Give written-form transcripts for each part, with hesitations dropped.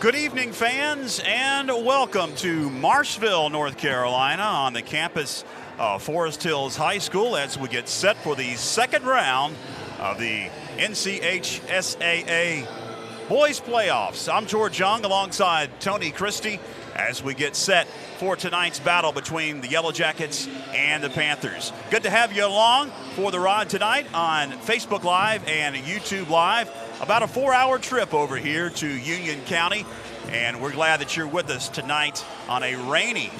Good evening, fans, and welcome to Marshville, North Carolina, on the campus of Forest Hills High School as we get set for the second round of the NCHSAA Boys Playoffs. I'm George Young alongside Tony Christie as we get set for tonight's battle between the Yellow Jackets and the Panthers. Good to have you along for the ride tonight on Facebook Live and YouTube Live. About a 4-hour trip over here to Union County, and we're glad that you're with us tonight on a rainy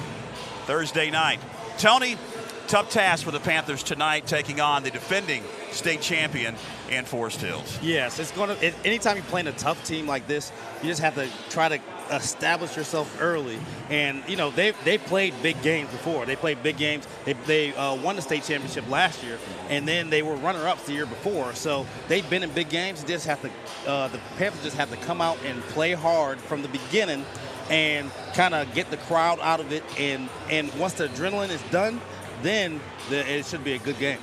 Thursday night. Tony, tough task for the Panthers tonight, taking on the defending state champion in Forest Hills. Yes, it's going to. Anytime you're playing a tough team like this, you just have to try to establish yourself early. And you know they played big games before. They played big games. They won the state championship last year, and then they were runner-ups the year before. So they've been in big games. They just have to. The Panthers just have to come out and play hard from the beginning, and kind of get the crowd out of it. And once the adrenaline is done, then it should be a good game.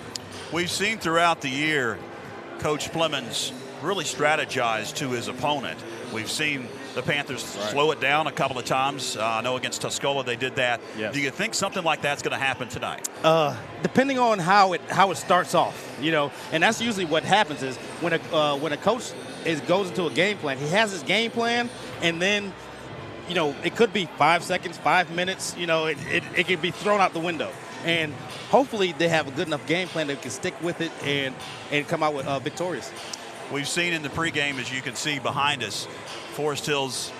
We've seen throughout the year Coach Flemings really strategize to his opponent. We've seen the Panthers slow it down a couple of times. I know against Tuscola they did that. Yes. Do you think something like that's going to happen tonight? Depending on how it starts off, you know, and that's usually what happens is when a coach goes into a game plan, he has his game plan, and then, you know, it could be 5 seconds, 5 minutes, you know, it could be thrown out the window. And hopefully they have a good enough game plan that can stick with it and come out with victorious. We've seen in the pregame, as you can see behind us, Forest Hills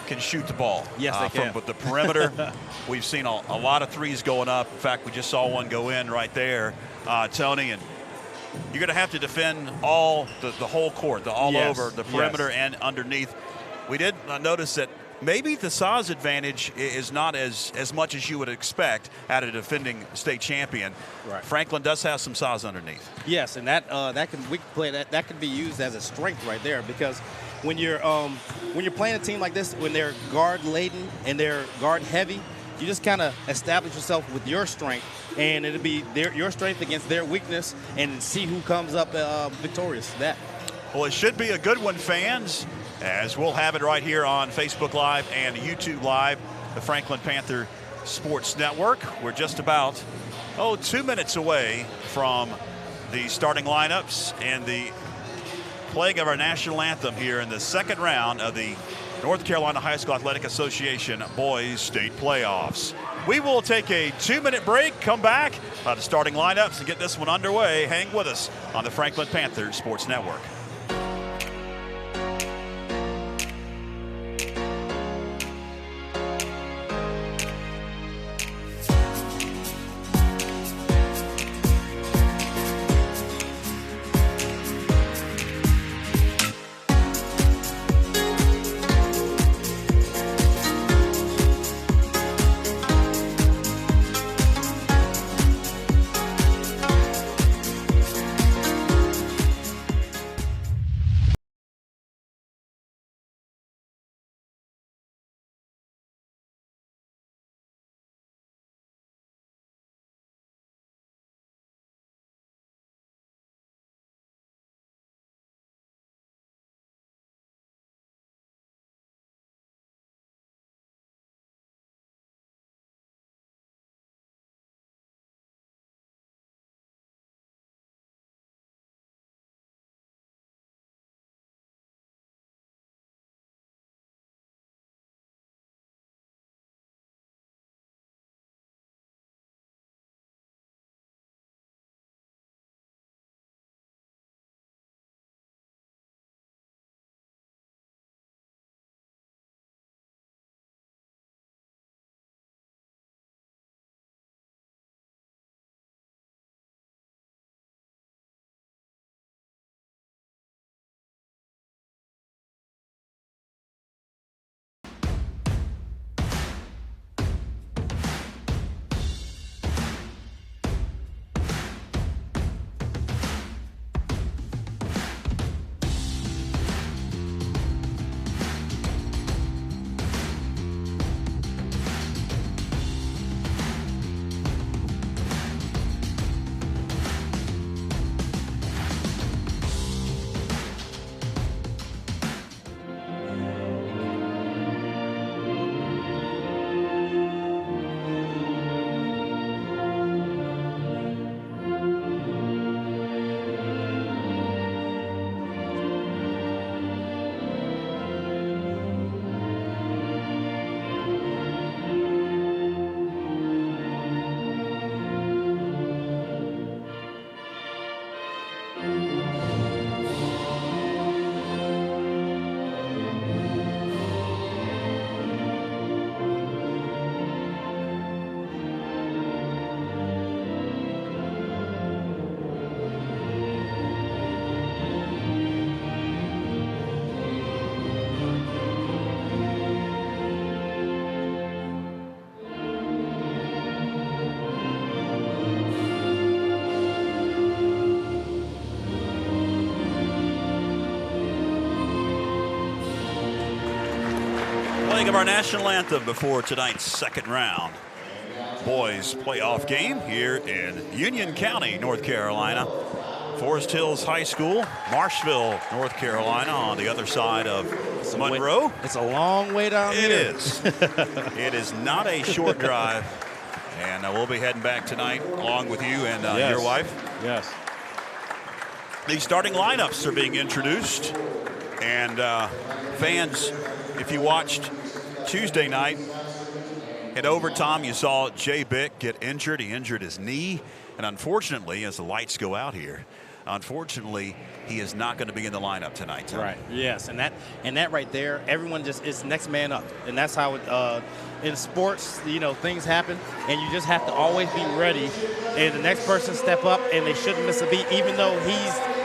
can shoot the ball. Yes, they can. From the perimeter. We've seen a lot of threes going up. In fact, we just saw one go in right there, Tony. And you're going to have to defend the whole court, over the perimeter and underneath. We did notice that maybe the size advantage is not as much as you would expect at a defending state champion. Right. Franklin does have some size underneath. Yes, and that can be used as a strength right there, because when you're playing a team like this, when they're guard laden and they're guard heavy, you just kind of establish yourself with your strength, and it'll be your strength against their weakness, and see who comes up victorious. Well, it should be a good one, fans, as we'll have it right here on Facebook Live and YouTube Live, the Franklin Panther Sports Network. We're just about 2 minutes away from the starting lineups and the playing of our national anthem here in the second round of the North Carolina High School Athletic Association Boys State Playoffs. We will take a 2-minute break, come back to starting lineups and get this one underway. Hang with us on the Franklin Panther Sports Network. playing of our national anthem before tonight's second round boys playoff game here in Union County, North Carolina. Forest Hills High School, Marshville, North Carolina, on the other side of Monroe. It's a long way down here. It is. It is not a short drive. And we'll be heading back tonight along with you and your wife. Yes. The starting lineups are being introduced. And fans, if you watched Tuesday night, in overtime, you saw Jay Bick get injured. He injured his knee. And unfortunately, as the lights go out here, unfortunately, he is not going to be in the lineup tonight. Right. Yes, and that right there, everyone just is next man up, and that's how it, in sports, things happen, and you just have to always be ready. And the next person step up, and they shouldn't miss a beat, even though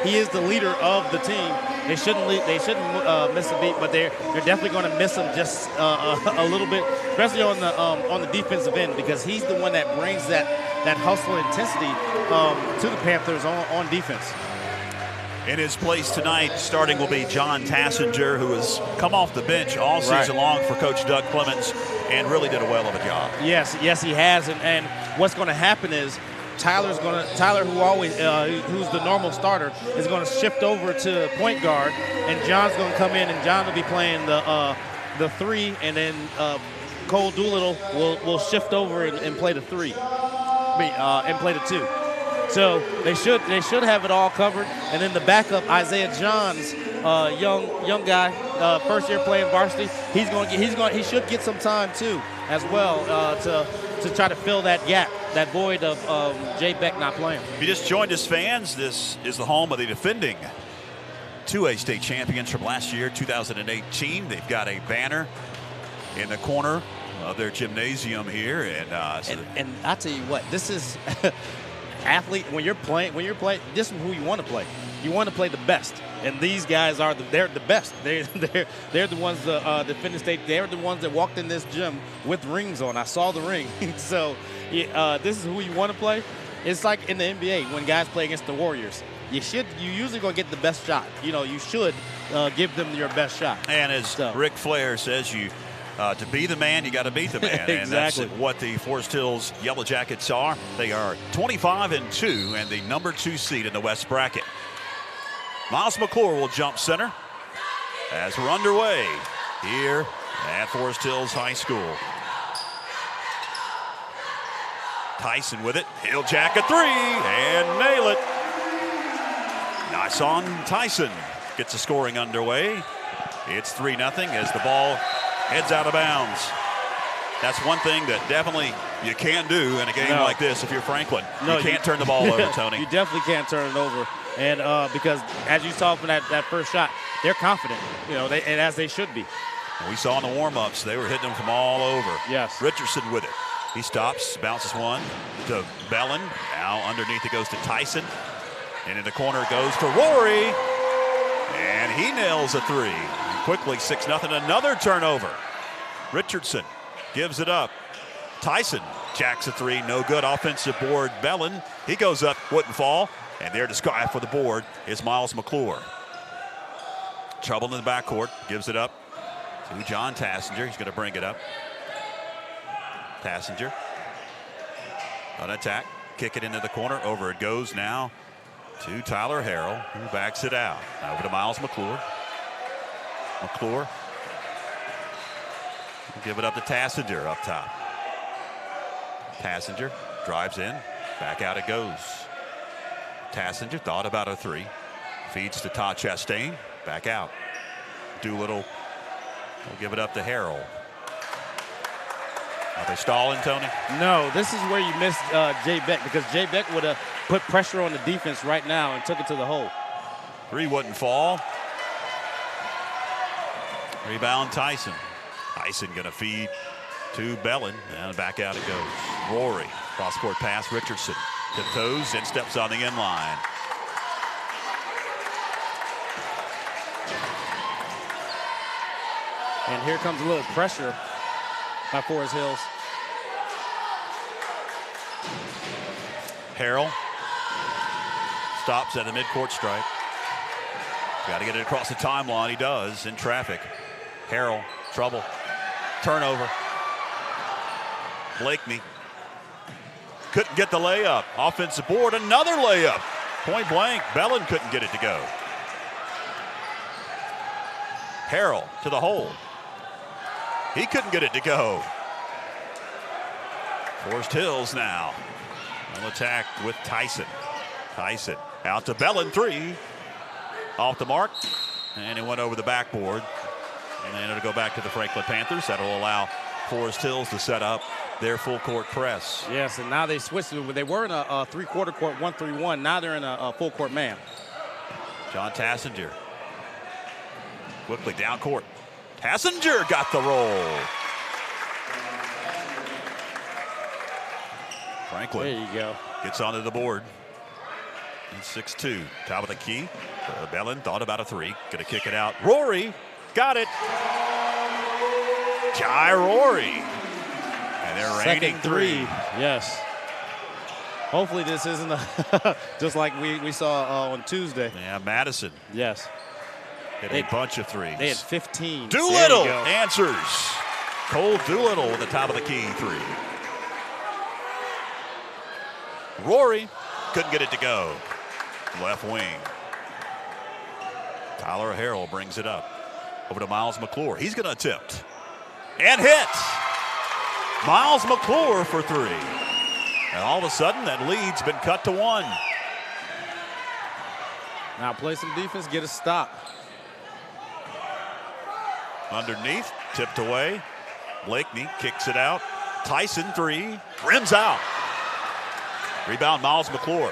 he is the leader of the team. They shouldn't miss a beat, but they're definitely going to miss him just a little bit, especially on the defensive end, because he's the one that brings that hustle and intensity to the Panthers on defense. In his place tonight, starting will be John Tassinger, who has come off the bench all season long for Coach Doug Clements and really did a well of a job. Yes, he has. And what's going to happen is Tyler, who always who's the normal starter, is going to shift over to point guard, and John's going to come in, and John will be playing the 3, and then Cole Doolittle will shift over and play the 3. And play the 2. So they should have it all covered. And then the backup, Isaiah Johns, young guy, first year playing varsity. He should get some time too, as well, to try to fill that gap, that void of Jay Beck not playing. If you just joined us, fans, this is the home of the defending 2A state champions from last year, 2018. They've got a banner in the corner of their gymnasium here, and I tell you what, this is athlete. When you're playing, this is who you want to play. You want to play the best, and these guys they're the best. They're the ones that defend the state. They're the ones that walked in this gym with rings on. I saw the ring. So this is who you want to play. It's like in the NBA when guys play against the Warriors. You usually gonna get the best shot. You should give them your best shot. And as Ric Flair says, to be the man, you got to beat the man. Exactly. And that's what the Forest Hills Yellow Jackets are. They are 25-2 and the number 2 seed in the West bracket. Miles McClure will jump center as we're underway here at Forest Hills High School. Tyson with it. He'll jack a 3 and nail it. Nice on Tyson. Gets the scoring underway. It's 3-0 as the ball heads out of bounds. That's one thing that definitely you can't do in a game like this if you're Franklin. You can't turn the ball over, Tony. You definitely can't turn it over. And because as you saw from that first shot, they're confident, and as they should be. And we saw in the warm-ups, they were hitting them from all over. Yes. Richardson with it. He stops, bounces one to Bellin. Now underneath it goes to Tyson. And in the corner goes for Rory. And he nails a 3. Quickly, 6-0, another turnover. Richardson gives it up. Tyson jacks a 3, no good. Offensive board, Bellin. He goes up, wouldn't fall. And there to sky for the board is Miles McClure. Trouble in the backcourt, gives it up to John Tassinger. He's going to bring it up. Tassinger on attack, kick it into the corner. Over it goes now to Tyler Harrell, who backs it out. Now over to Miles McClure. McClure. Give it up to Tassinger up top. Tassinger drives in. Back out it goes. Tassinger thought about a 3. Feeds to Todd Chastain. Back out. Doolittle will give it up to Harrell. Are they stalling, Tony? No, this is where you missed Jay Beck, because Jay Beck would have put pressure on the defense right now and took it to the hole. 3 wouldn't fall. Rebound Tyson. Tyson going to feed to Bellin, and back out it goes. Rory, cross-court pass, Richardson. Tiptoes and steps on the end line. And here comes a little pressure by Forest Hills. Harrell stops at the midcourt stripe. Got to get it across the timeline. He does in traffic. Harrell, trouble. Turnover. Blakeney couldn't get the layup. Offensive board, another layup. Point blank, Bellin couldn't get it to go. Harrell to the hole. He couldn't get it to go. Forest Hills now. Will attack with Tyson. Tyson out to Bellin, 3. Off the mark. And it went over the backboard. And then it'll go back to the Franklin Panthers. That'll allow Forest Hills to set up their full court press. Yes, and now they switched. They were in a three-quarter court 1-3-1. Now they're in a full court man. John Tassinger. Quickly down court. Tassinger got the roll. Franklin. There you go. Gets onto the board. And 6-2. Top of the key. Bellin thought about a 3. Gonna kick it out. Rory got it. Jai Rory. And they're raining 3. Yes. Hopefully this isn't just like we saw on Tuesday. Yeah, Madison. Yes. Hit a bunch of 3s. They had 15. Doolittle answers. Cole Doolittle with the top of the key 3. Rory couldn't get it to go. Left wing. Tyler Harrell brings it up. Over to Miles McClure. He's going to attempt. And hit. Miles McClure for 3. And all of a sudden, that lead's been cut to 1. Now play some defense, get a stop. Underneath, tipped away. Blakeney kicks it out. Tyson, 3. Rims out. Rebound, Miles McClure.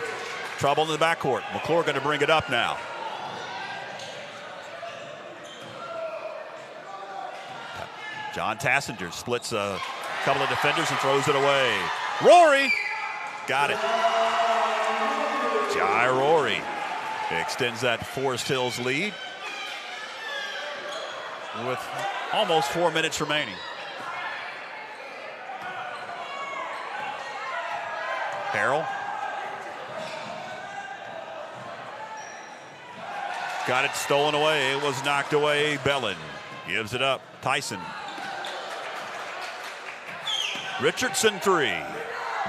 Trouble in the backcourt. McClure going to bring it up now. John Tassinger splits a couple of defenders and throws it away. Rory got it. Jai Rory extends that Forest Hills lead with almost 4 minutes remaining. Harrell. Got it stolen away. It was knocked away. Bellin gives it up. Tyson. Richardson, 3.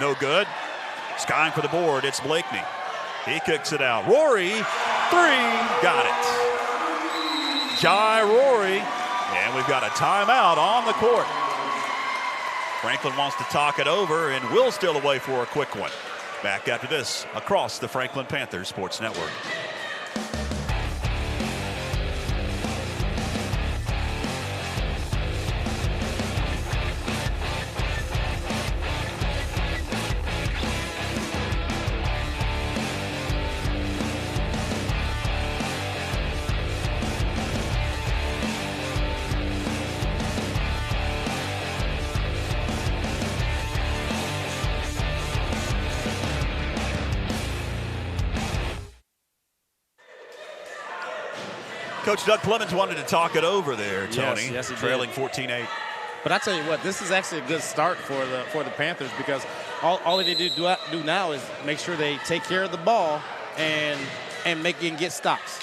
No good. Skying for the board. It's Blakeney. He kicks it out. Rory, 3. Got it. Jai Rory. And we've got a timeout on the court. Franklin wants to talk it over and will steal away for a quick one. Back after this across the Franklin Panthers Sports Network. Coach Doug Clemens wanted to talk it over there, Tony. Yes, he trailing did. 14-8. But I tell you what, this is actually a good start for the Panthers because all they need to do now is make sure they take care of the ball and get stops.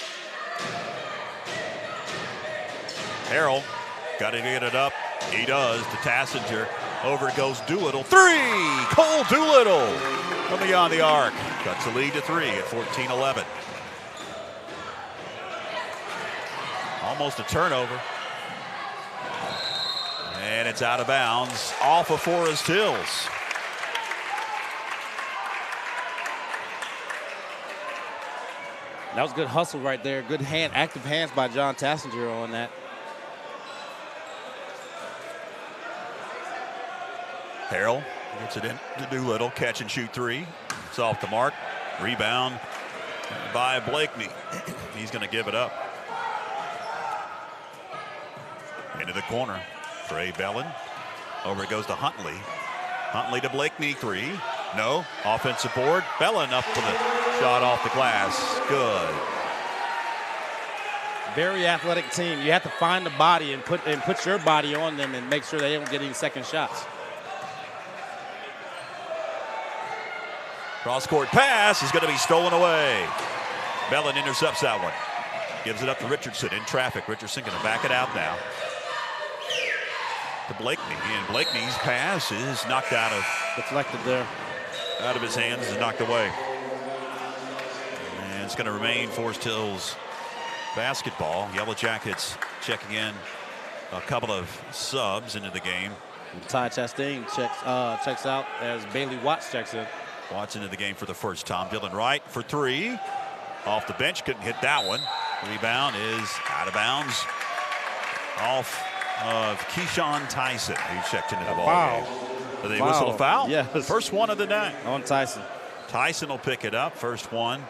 Harrell got to get it up. He does to Tassinger. Over goes Doolittle. 3! Cole Doolittle from beyond the arc. Cuts the lead to 3 at 14-11. Almost a turnover. And it's out of bounds off of Forest Hills. That was good hustle right there. Good active hands by John Tassinger on that. Harrell gets it in to Doolittle. Catch and shoot 3. It's off the mark. Rebound by Blakeney. He's going to give it up. Into the corner. Trey Bellin. Over it goes to Huntley. Huntley to Blakeney. 3. No. Offensive board. Bellin up for the shot off the glass. Good. Very athletic team. You have to find the body and put your body on them and make sure they don't get any second shots. Cross-court pass is going to be stolen away. Bellin intercepts that one. Gives it up to Richardson in traffic. Richardson going to back it out now. to Blakeney, and Blakeney's pass is knocked deflected there. Out of his hands, is knocked away. And it's going to remain Forest Hills basketball. Yellow Jackets checking in a couple of subs into the game. Ty Chastain checks out as Bailey Watts checks in. Watts into the game for the first time. Dylan Wright for three. Off the bench, couldn't hit that one. Rebound is out of bounds. Off of Keyshawn Tyson, who checked into the ball game. Did they whistle a foul? Yes. First one of the night. On Tyson. Tyson will pick it up. First one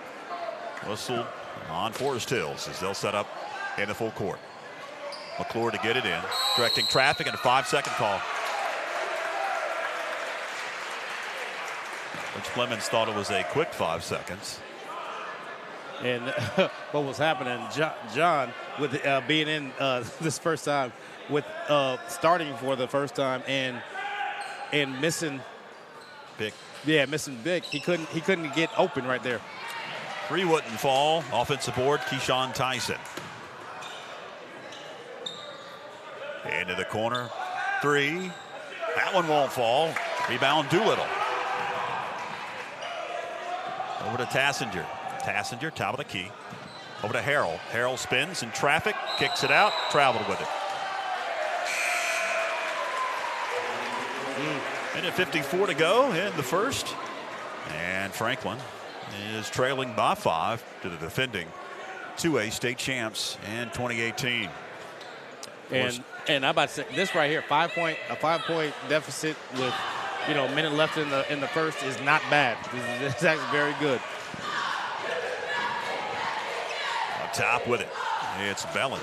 whistled on Forest Hills as they'll set up in the full court. McClure to get it in. Directing traffic and a 5-second call. Which Clemens thought it was a quick 5 seconds. And what was happening, John with being in this first time, with starting for the first time and missing big. Yeah, missing big. He couldn't get open right there. Three wouldn't fall. Offensive board, Keyshawn Tyson. Into the corner. Three. That one won't fall. Rebound Doolittle. Over to Tassinger. Tassinger, top of the key. Over to Harrell. Harrell spins in traffic, kicks it out, traveled with it. Minute 54 to go in the first. And Franklin is trailing by 5 to the defending 2A state champs in 2018. And I'm about to say this right here, a 5-point deficit with a minute left in the first is not bad. It's actually very good. On top with it, it's Bellin.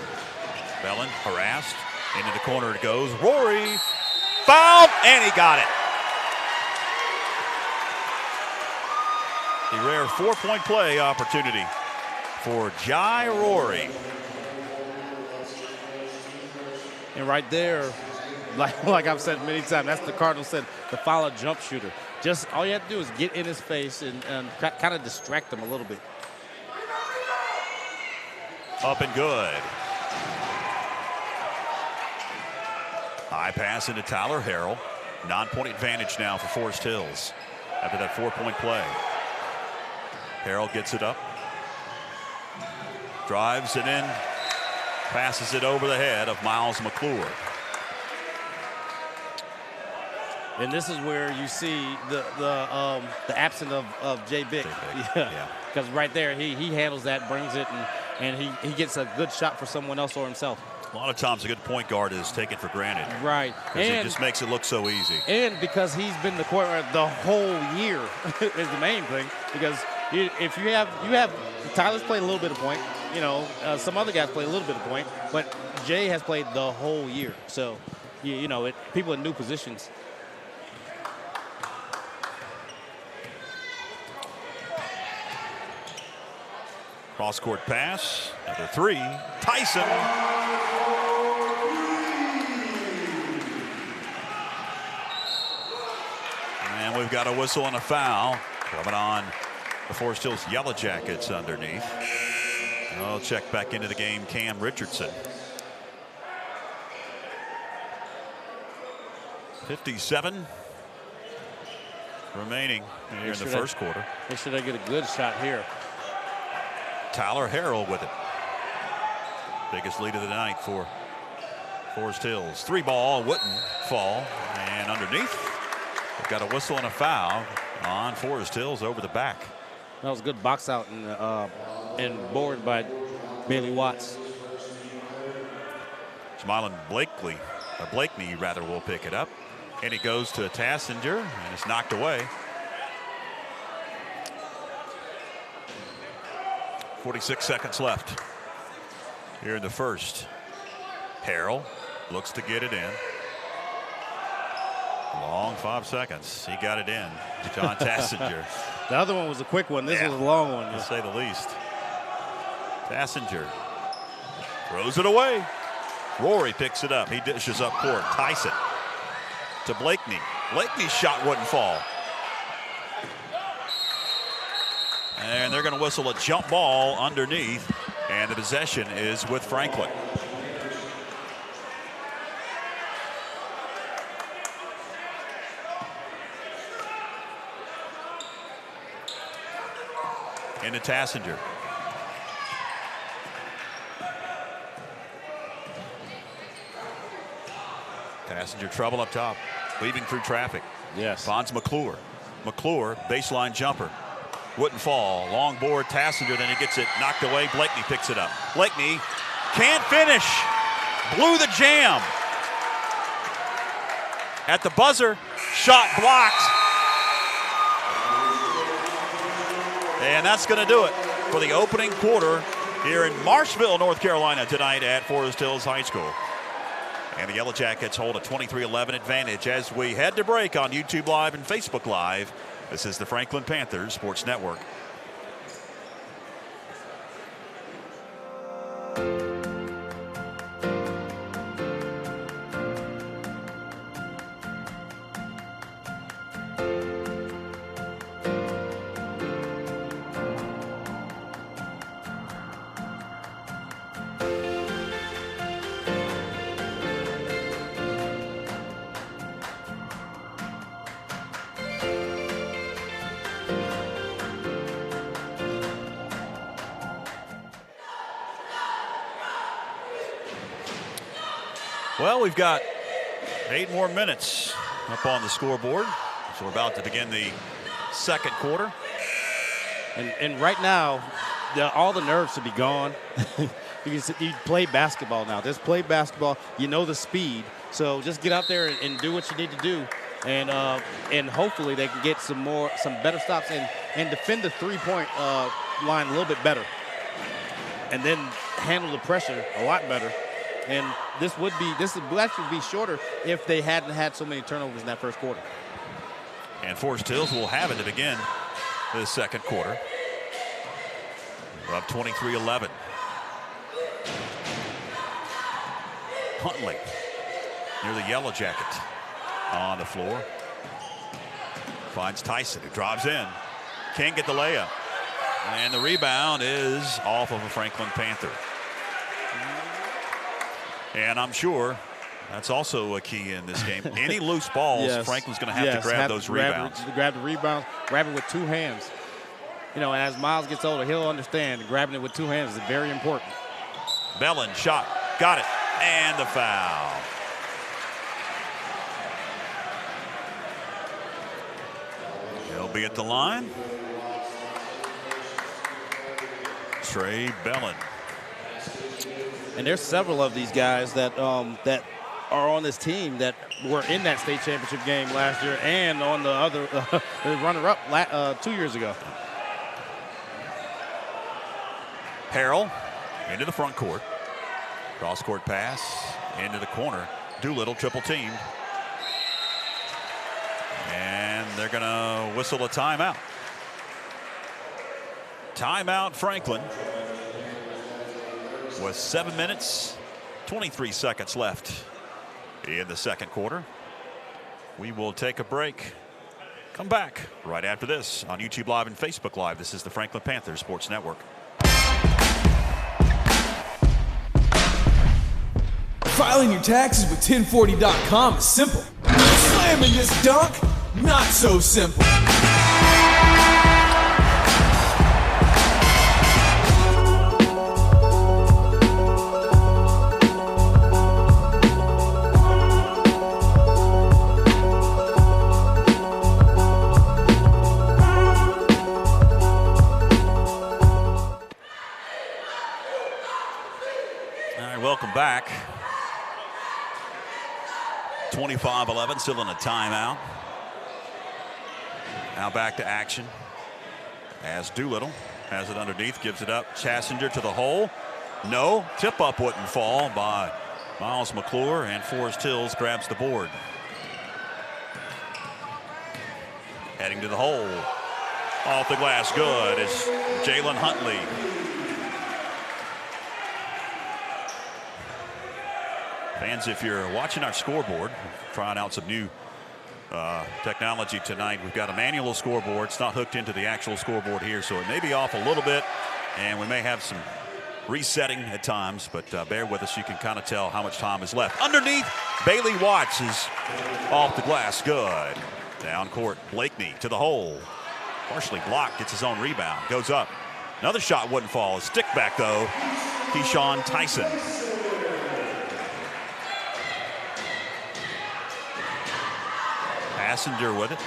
Bellin harassed into the corner. It goes. Rory fouled, and he got it. The rare 4-point play opportunity for Jai Rory. And right there, like I've said many times, that's the Cardinals said, the foul a jump shooter. Just all you have to do is get in his face and kind of distract him a little bit. Up and good. High pass into Tyler Harrell. Non-point advantage now for Forest Hills after that 4-point play. Harrell gets it up. Drives it in. Passes it over the head of Miles McClure. And this is where you see the absence of Jay Bick. Yeah. Because right there, he handles that, brings it, and he gets a good shot for someone else or himself. A lot of times a good point guard is taken for granted. Right. Because it just makes it look so easy. And because he's been the court the whole year is the main thing. Because if you have Tyler's played a little bit of point. Some other guys play a little bit of point, but Jay has played the whole year. So, people in new positions. Cross-court pass. Another three. Tyson. And we've got a whistle and a foul coming on the Forest Hills Yellow Jackets underneath. I'll check back into the game, Cam Richardson. 57 remaining here in the first quarter. Make sure they get a good shot here. Tyler Harrell with it. Biggest lead of the night for Forest Hills. 3 ball wouldn't fall. And underneath, we've got a whistle and a foul on Forest Hills over the back. That was a good box out and board by Bailey Watts. Jamilin Blakeney will pick it up. And he goes to Tassinger, and it's knocked away. 46 seconds left here in the first. Harrell looks to get it in. Long 5 seconds. He got it in. John Tassinger. The other one was a quick one. This was a long one. To say the least. Tassinger throws it away. Rory picks it up. He dishes up court. Tyson to Blakeney. Blakeney's shot wouldn't fall. And they're going to whistle a jump ball underneath. And the possession is with Franklin. into Tassinger. Tassinger trouble up top, weaving through traffic. Yes. Finds McClure. McClure, baseline jumper. Wouldn't fall. Long board, Tassinger, then he gets it knocked away. Blakeney picks it up. Blakeney can't finish. Blew the jam. At the buzzer, shot blocked. And that's going to do it for the opening quarter here in Marshville, North Carolina tonight at Forest Hills High School. And the Yellow Jackets hold a 23-11 advantage as we head to break on YouTube Live and Facebook Live. This is the Franklin Panthers Sports Network. Well, we've got 8 more minutes up on the scoreboard. So we're about to begin the second quarter. And right now, all the nerves should be gone. Because you play basketball now. Just play basketball. You know the speed. So just get out there and do what you need to do. And hopefully they can get some better stops and defend the three-point line a little bit better. And then handle the pressure a lot better. And this would actually be shorter if they hadn't had so many turnovers in that first quarter. And Forest Hills will have it to begin the second quarter. We're up 23-11. Huntley near the Yellow Jacket on the floor. Finds Tyson, who drives in. Can't get the layup. And the rebound is off of a Franklin Panther. And I'm sure that's also a key in this game. Any loose balls, yes. Franklin's going to have to grab those rebounds. Grab the rebound, grab it with 2 hands. You know, and as Miles gets older, he'll understand grabbing it with 2 hands is very important. Bellin shot, got it, and the foul. He'll be at the line. Trey Bellin. And there's several of these guys that that are on this team that were in that state championship game last year and on the other runner-up 2 years ago. Harrell into the front court. Cross-court pass into the corner. Doolittle triple-teamed. And they're going to whistle a timeout. Timeout, Franklin. With 7 minutes, 23 seconds left in the second quarter. We will take a break. Come back right after this on YouTube Live and Facebook Live. This is the Franklin Panthers Sports Network. Filing your taxes with 1040.com is simple. Slamming this dunk, not so simple. Welcome back. 25-11, still in a timeout. Now back to action as Doolittle has it underneath, gives it up. Tassinger to the hole. No, tip-up wouldn't fall by Miles McClure, and Forest Hills grabs the board. Heading to the hole. Off the glass, good. It's Jalen Huntley. Fans, if you're watching our scoreboard, trying out some new technology tonight, we've got a manual scoreboard. It's not hooked into the actual scoreboard here, so it may be off a little bit, and we may have some resetting at times, but bear with us. You can kind of tell how much time is left. Underneath, Bailey Watts is off the glass, good. Down court, Blakeney to the hole. Partially blocked, gets his own rebound, goes up. Another shot wouldn't fall. A stick back, though. Keyshawn Tyson. Passenger with it.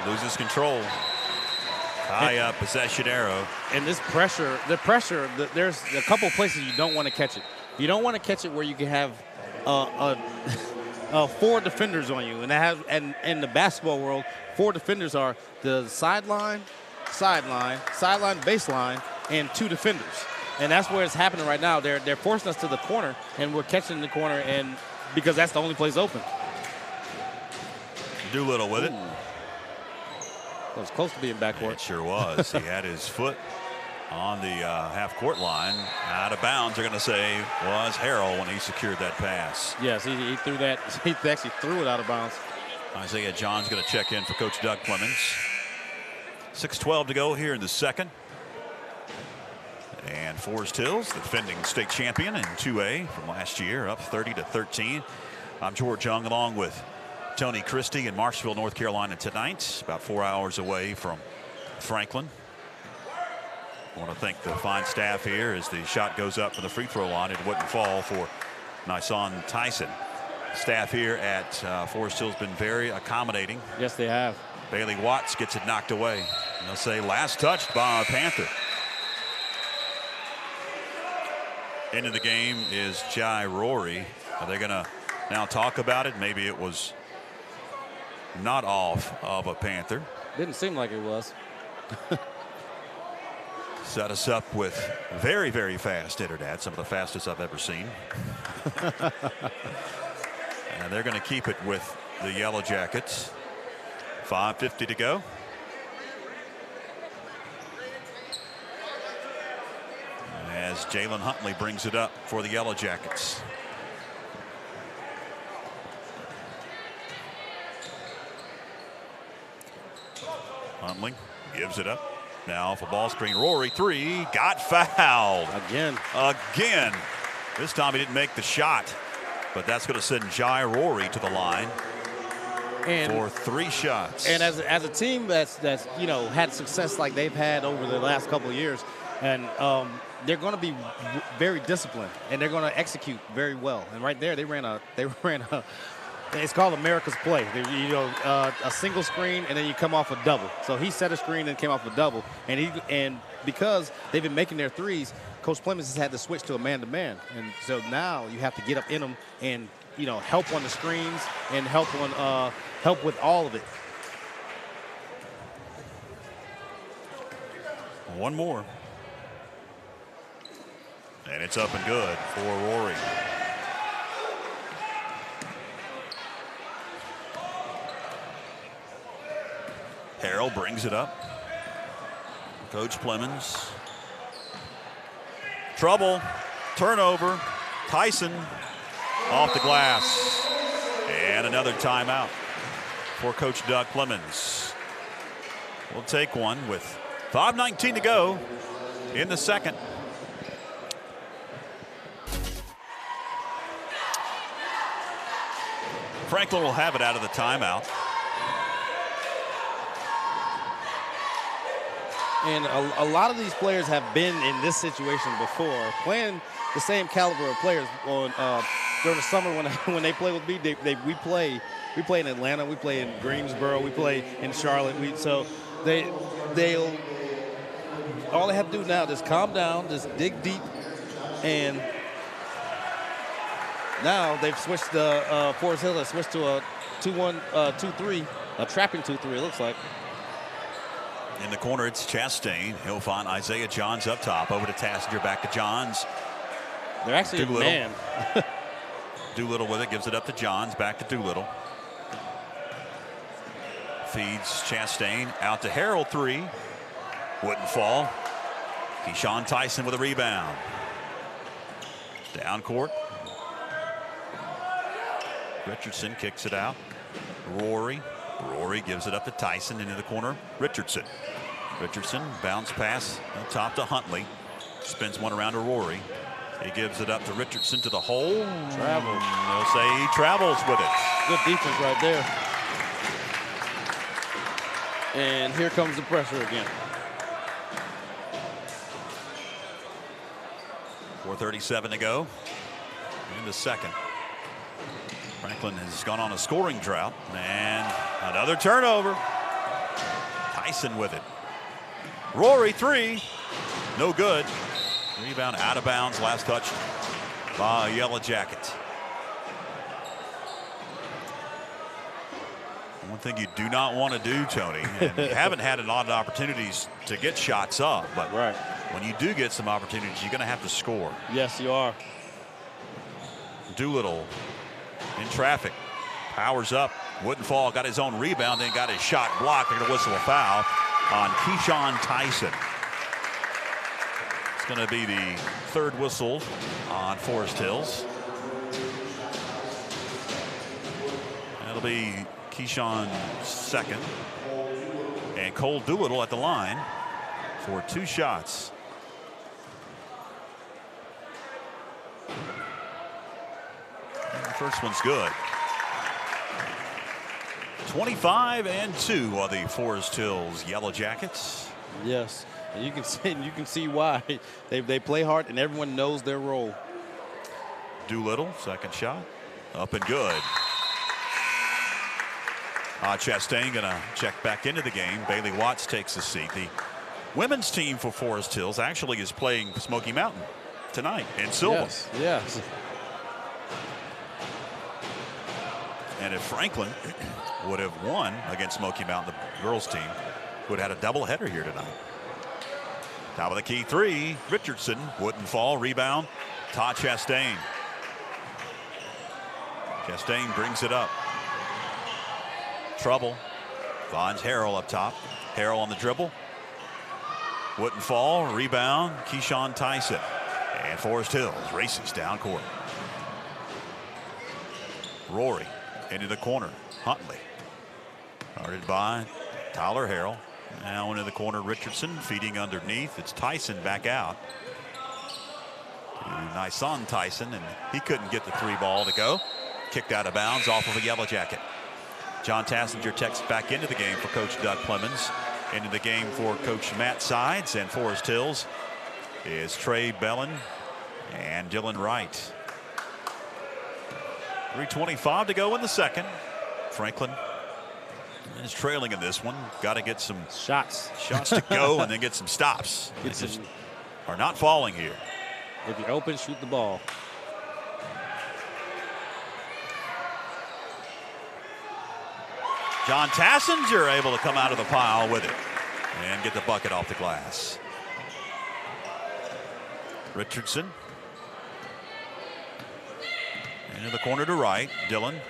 Loses control. High up possession arrow. And this pressure, there's a couple places you don't want to catch it. You don't want to catch it where you can have 4 defenders on you. And in the basketball world, 4 defenders are the sideline, baseline, and 2 defenders. And that's where it's happening right now. They're forcing us to the corner, and we're catching the corner, and because that's the only place open. Doolittle with it. It was close to being backcourt. It sure was. He had his foot on the half-court line. Out of bounds, they're going to say, was Harrell when he secured that pass. Yes, he threw that. He actually threw it out of bounds. Isaiah John's going to check in for Coach Doug Clemens. 6:12 to go here in the second. And Forest Hills, the defending state champion in 2A from last year, up 30-13. I'm George Young, along with Tony Christie in Marshville, North Carolina tonight, about 4 hours away from Franklin. I want to thank the fine staff here as the shot goes up from the free throw line. It wouldn't fall for Nyson Tyson. Staff here at Forest Hills been very accommodating. Yes, they have. Bailey Watts gets it knocked away. They'll say last touched by Panther. Into the game is Jai Rory. Are they going to now talk about it? Maybe it was not off of a Panther. Didn't seem like it was. Set us up with very, very fast internet, some of the fastest I've ever seen. And they're going to keep it with the Yellow Jackets. 5:50 to go. As Jalen Huntley brings it up for the Yellow Jackets. Huntley gives it up. Now off a ball screen. Rory, 3. Got fouled. Again. This time he didn't make the shot. But that's going to send Jai Rory to the line for 3 shots. And as a team that's had success like they've had over the last couple of years, and they're going to be very disciplined, and they're going to execute very well. And right there, they ran a. It's called America's play. A single screen, and then you come off a double. So he set a screen and came off a double, and because they've been making their threes, Coach Clemens has had to switch to a man-to-man, and so now you have to get up in them and help on the screens and help with all of it. One more. And it's up and good for Rory. Harrell brings it up. Coach Clemens. Trouble. Turnover. Tyson off the glass. And another timeout for Coach Doug Clemens. We'll take one with 5:19 to go in the second. Franklin will have it out of the timeout. And a lot of these players have been in this situation before, playing the same caliber of players on during the summer when they play with me. We play in Atlanta, we play in Greensboro, we play in Charlotte. All they have to do now is calm down, just dig deep, and now they've switched Forest Hill has switched to a 2-1, 2-3, a trapping 2-3. It looks like. In the corner, it's Chastain. He'll find Isaiah Johns up top. Over to Tassinger, back to Johns. They're actually Doolittle. Man. Doolittle with it, gives it up to Johns, back to Doolittle. Feeds Chastain out to Harrell, 3. Wouldn't fall. Keyshawn Tyson with a rebound. Down court. Richardson kicks it out. Rory gives it up to Tyson into the corner. Richardson bounce pass up top to Huntley. Spins one around to Rory. He gives it up to Richardson to the hole. Travels. They'll say he travels with it. Good defense right there. And here comes the pressure again. 4:37 to go in the second. Franklin has gone on a scoring drought, and another turnover. Tyson with it. Rory, three. No good. Rebound out of bounds. Last touch by Yellow Jackets. One thing you do not want to do, Tony, and you haven't had a lot of opportunities to get shots up, but when you do get some opportunities, you're going to have to score. Yes, you are. Doolittle in traffic. Powers up. Wouldn't fall. Got his own rebound, then got his shot blocked. They're going to whistle a foul on Keyshawn Tyson. It's going to be the third whistle on Forest Hills. That'll be Keyshawn's second. And Cole Doolittle at the line for 2 shots. And the first one's good. 25-2 are the Forest Hills Yellow Jackets. Yes, and you can see why. They play hard and everyone knows their role. Doolittle, second shot, up and good. Chastain going to check back into the game. Bailey Watts takes a seat. The women's team for Forest Hills actually is playing Smoky Mountain tonight in Sylvan. Yes. And if Franklin would have won against Smoky Mountain, the girls team would have had a doubleheader here tonight. Top of the key three. Richardson wouldn't fall. Rebound. Todd Chastain. Chastain brings it up. Trouble. Finds Harrell up top. Harrell on the dribble. Wouldn't fall. Rebound. Keyshawn Tyson. And Forest Hills races down court. Rory into the corner. Huntley. Guarded by Tyler Harrell. Now into the corner. Richardson feeding underneath. It's Tyson back out. Nice on Tyson, and he couldn't get the 3 ball to go. Kicked out of bounds off of a Yellow Jacket. John Tassinger checks back into the game for Coach Doug Clemens. Into the game for Coach Matt Sides, and Forest Hills is Trey Bellin and Dylan Wright. 3:25 to go in the second. Franklin is trailing in this one. Got to get some shots to go and then get some stops. They just are not falling here. If you're open, shoot the ball. John Tassinger able to come out of the pile with it and get the bucket off the glass. Richardson into the corner to right. Dylan.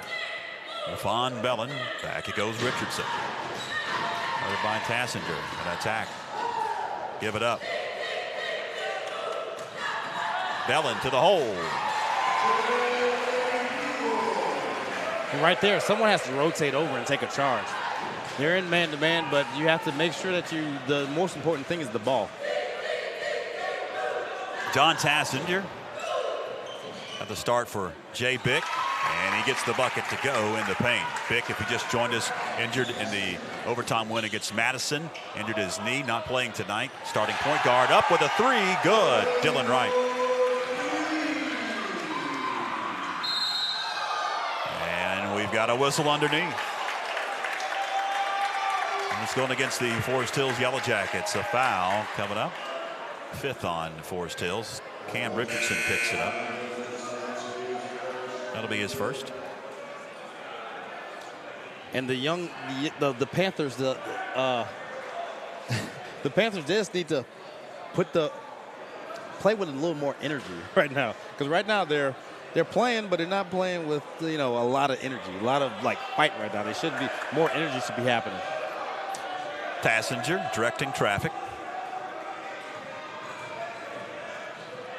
Lafon Bellin. Back it goes Richardson. Covered by Tassinger. An attack. Give it up. Bellin to the hole. And right there, someone has to rotate over and take a charge. They're in man-to-man, but you have to make sure that the most important thing is the ball. John Tassinger at the start for Jay Bick, and he gets the bucket to go in the paint. Bick, if he just joined us, injured in the overtime win against Madison, injured his knee, not playing tonight. Starting point guard up with a 3, good. Dylan Wright. And we've got a whistle underneath. And it's going against the Forest Hills Yellow Jackets. A foul coming up. 5th on Forest Hills. Cam Richardson picks it up. That'll be his first. And the Panthers, the Panthers just need to play with a little more energy right now, because right now they're playing, but they're not playing with a lot of energy, a lot of fight right now. They should be more energy should be happening. Tassinger directing traffic.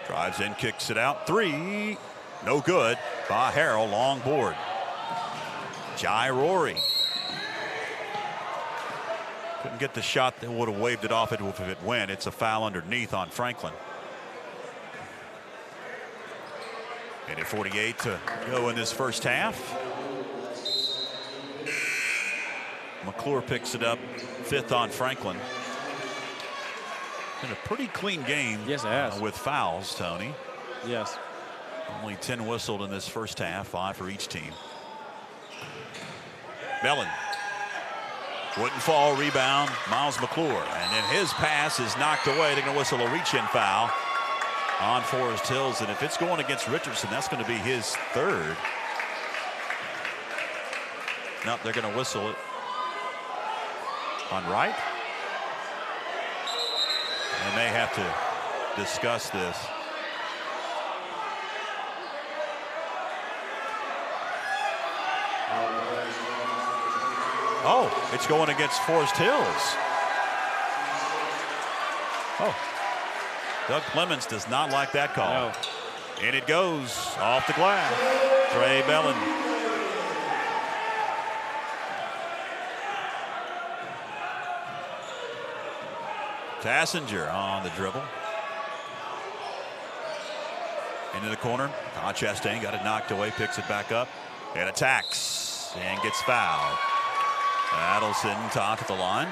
Drives in, kicks it out. 3, no good. By Harrell, long board. Jai Rory. Couldn't get the shot that would have waved it off if it went. It's a foul underneath on Franklin. And at 48 to go in this first half. McClure picks it up, 5th on Franklin. Been a pretty clean game. Yes, it has. With fouls, Tony. Yes. Only 10 whistled in this first half, 5 for each team. Bellin. Wouldn't fall, rebound, Miles McClure. And then his pass is knocked away. They're going to whistle a reach-in foul on Forest Hills. And if it's going against Richardson, that's going to be his third. Nope, they're going to whistle it on Wright. And they have to discuss this. Oh, it's going against Forest Hills. Oh, Doug Clemens does not like that call. No. And it goes off the glass. Trey Bellin. Tassinger on the dribble. Into the corner. Chastain got it knocked away, picks it back up, and attacks and gets fouled. Adelson top of the line.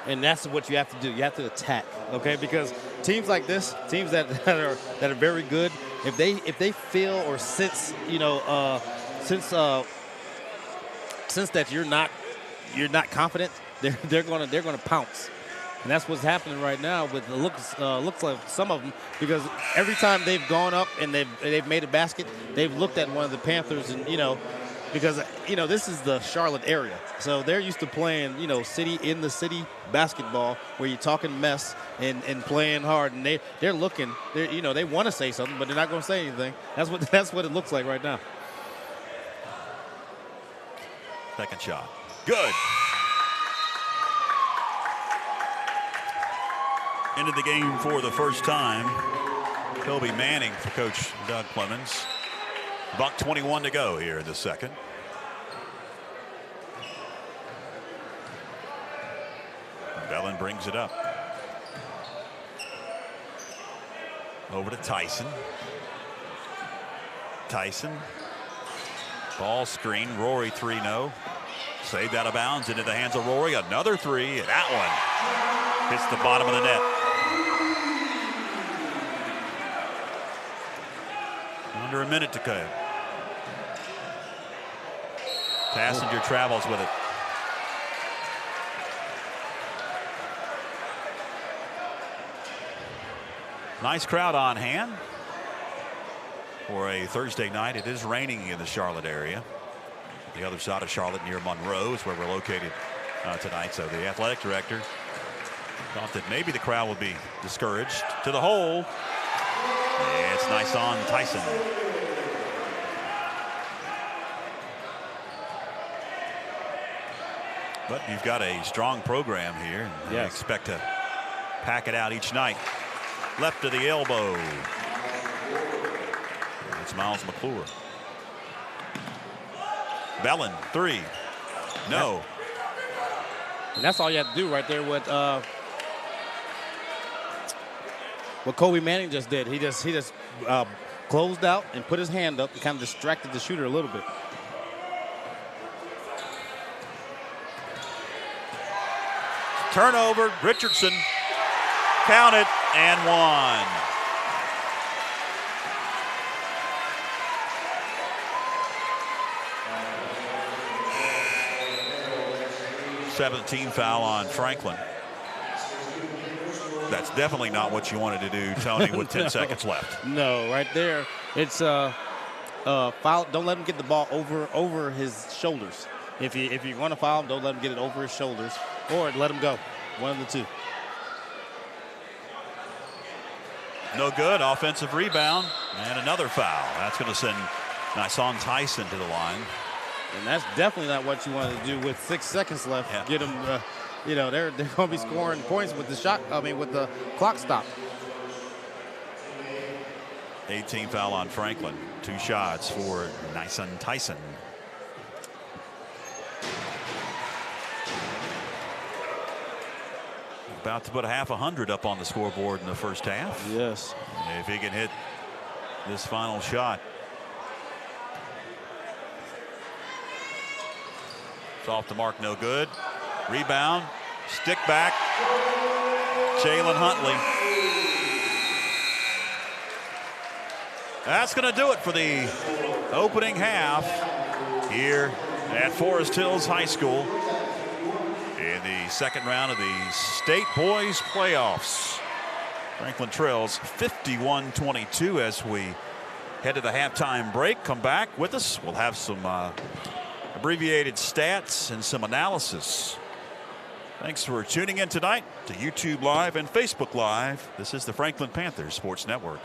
And that's what you have to do. You have to attack, okay? Because teams like this, teams that are very good, if they feel or sense, sense that you're not confident, they're gonna pounce. And that's what's happening right now with the looks like some of them, because every time they've gone up and they've made a basket, they've looked at one of the Panthers and because this is the Charlotte area, so they're used to playing city in the city basketball where you're talking mess and playing hard, and they're looking, they want to say something, but they're not going to say anything. That's what it looks like right now. Second shot, good. Into the game for the first time, Kobe Manning for Coach Doug Clemens. Buck 21 to go here in the second. Bellin brings it up. Over to Tyson. Tyson. Ball screen. Rory 3-0. Saved out of bounds into the hands of Rory. Another three. And that one hits the bottom of the net. Under a minute to go. Tassinger travels with it. Nice crowd on hand for a Thursday night. It is raining in the Charlotte area. The other side of Charlotte near Monroe is where we're located tonight. So the athletic director thought that maybe the crowd would be discouraged. To the hole. Yeah, it's nice on Tyson. But you've got a strong program here. And yes. I expect to pack it out each night. Left to the elbow. It's Miles McClure. Bellin, three. No. And that's all you have to do right there with what Kobe Manning just did. He just closed out and put his hand up and kind of distracted the shooter a little bit. Turnover, Richardson. Count it, and one. '17 foul on Franklin. That's definitely not what you wanted to do, Tony, with 10 seconds left. No, right there. It's foul. Don't let him get the ball over his shoulders. If you want to foul him, don't let him get it over his shoulders, or let him go. One of the two. No good. Offensive rebound and another foul. That's going to send Nyson Tyson to the line. And that's definitely not what you want to do with 6 seconds left. Yeah. Get them. They're going to be scoring points with with the clock stop. 18 foul on Franklin. 2 shots for Nyson Tyson. About to put half 100 up on the scoreboard in the first half. Yes. If he can hit this final shot. It's off the mark, no good. Rebound, stick back. Jalen Huntley. that's going to do it for the opening half here at Forest Hills High School in the second round of the State Boys Playoffs. Franklin trails 51-22 as we head to the halftime break. Come back with us. We'll have some abbreviated stats and some analysis. Thanks for tuning in tonight to YouTube Live and Facebook Live. This is the Franklin Panther Sports Network.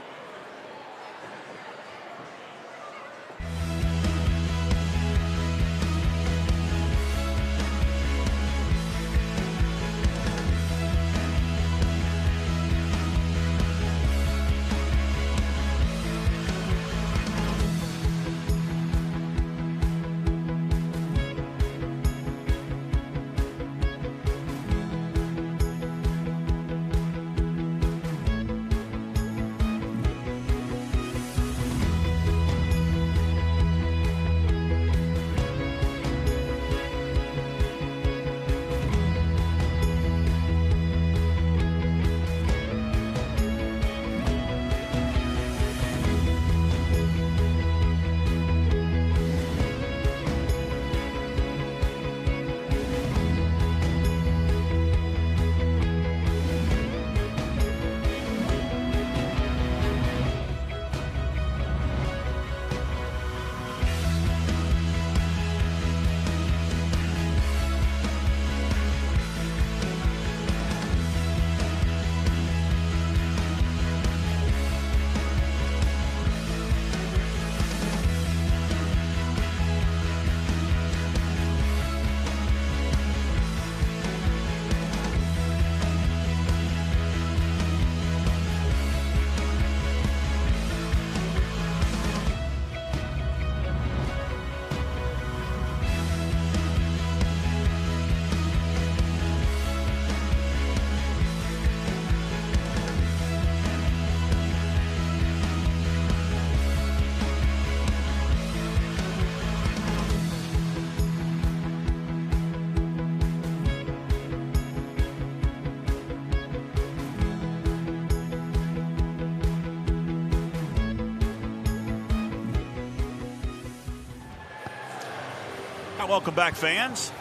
Welcome back, fans,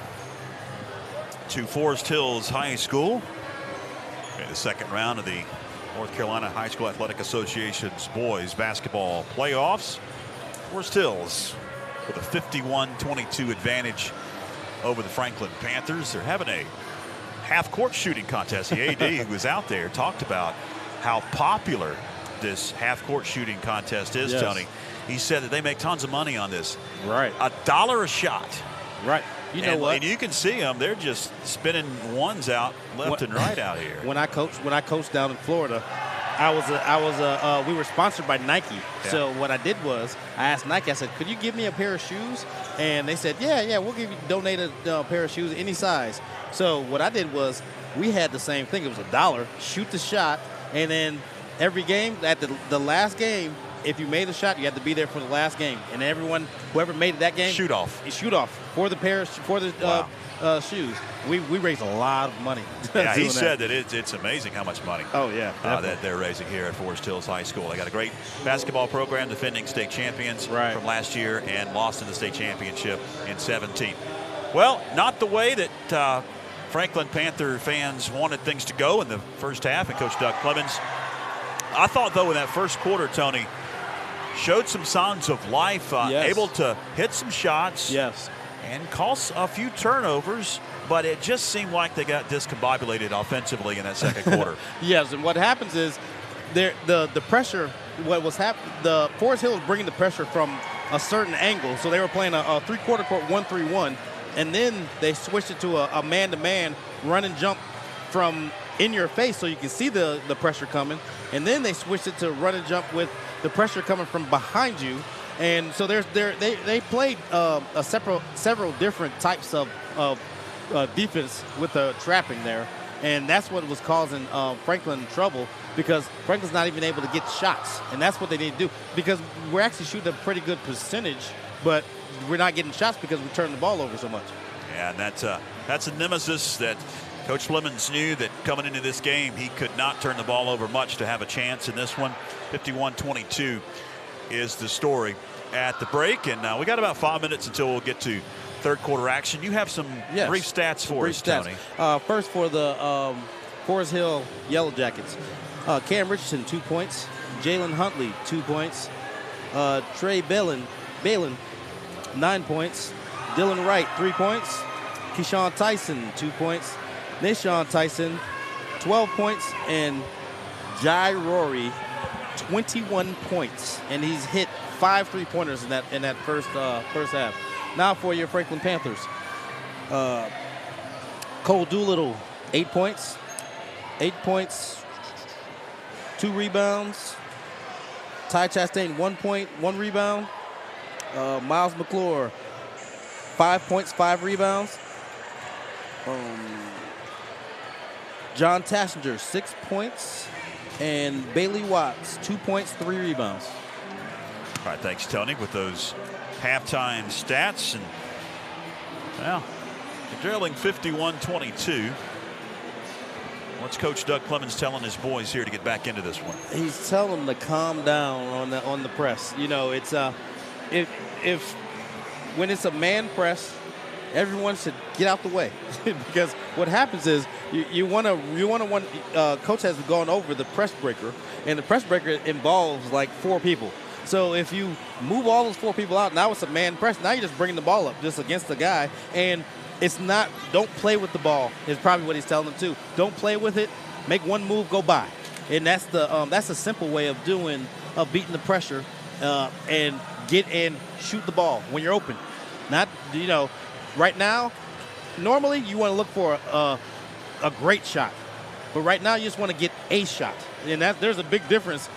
to Forest Hills High School in the second round of the North Carolina High School Athletic Association's boys basketball playoffs. Forest Hills with a 51-22 advantage over the Franklin Panthers. They're having a half-court shooting contest. The AD who was out there talked about how popular this half-court shooting contest is, yes. Tony. He said that they make tons of money on this. Right. $1 a shot. Right. You know what? And you can see them. They're just spinning ones out left and right out here. When I coached down in Florida, we were sponsored by Nike. Yeah. So what I did was I asked Nike, I said, could you give me a pair of shoes? And they said, yeah, we'll donate a pair of shoes any size. So what I did was we had the same thing. It was $1, shoot the shot, and then every game, at the last game, if you made a shot, you had to be there for the last game. And whoever made it that game, shoot off for the shoes. We raised a lot of money. Yeah, he said that it's amazing how much money. Oh yeah, that they're raising here at Forest Hills High School. They got a great basketball program, defending state champions from last year and lost in the state championship in 17. Well, not the way that Franklin Panther fans wanted things to go in the first half, and Coach Doug Clemens, I thought though in that first quarter, Tony, showed some signs of life, able to hit some shots, and cause a few turnovers, but it just seemed like they got discombobulated offensively in that second quarter. Yes, and what happens is the pressure. What was happening? The Forest Hill was bringing the pressure from a certain angle, so they were playing a three-quarter court 1-3-1, and then they switched it to a man-to-man run and jump from in your face, so you can see the pressure coming, and then they switched it to run and jump with the pressure coming from behind you. And so they played several different types of defense with the trapping there, and that's what was causing Franklin trouble, because Franklin's not even able to get shots, and that's what they need to do, because we're actually shooting a pretty good percentage, but we're not getting shots because we turn the ball over so much. Yeah, and that's a nemesis that Coach Clemens knew that coming into this game he could not turn the ball over much to have a chance in this one. 51-22. is the story at the break. And we got about 5 minutes until we'll get to third quarter action. You have some brief stats for us, Tony. First for the Forest Hill Yellow Jackets. Cam Richardson, 2 points. Jalen Huntley, 2 points. Trey Balin, 9 points. Dylan Wright, 3 points. Keyshawn Tyson, 2 points. Nashawn Tyson, 12 points. And Jai Rory, 21 points. And he's hit 5 3-pointers in that first half. Now for your Franklin Panthers. Cole Doolittle, 8 points. 8 points, 2 rebounds. Ty Chastain, 1 point, 1 rebound. Miles McClure, 5 points, 5 rebounds. John Tassinger, 6 points. And Bailey Watts, 2 points, 3 rebounds. All right, thanks, Tony, with those halftime stats. And, well, they're trailing 51-22. What's Coach Doug Clemens telling his boys here to get back into this one? He's telling them to calm down on the press. You know, it's if when it's a man press, everyone should get out the way because what happens is you want to coach has gone over the press breaker, and the press breaker involves like 4 people. So if you move all those 4 people out, now it's a man press. Now you're just bringing the ball up just against the guy, and it's not. Don't play with the ball is probably what he's telling them too. Don't play with it. Make one move, go by, and that's a simple way of beating the pressure and get in, shoot the ball when you're open. Not right now. Normally you want to look for a great shot, but right now you just want to get a shot, and there's a big difference.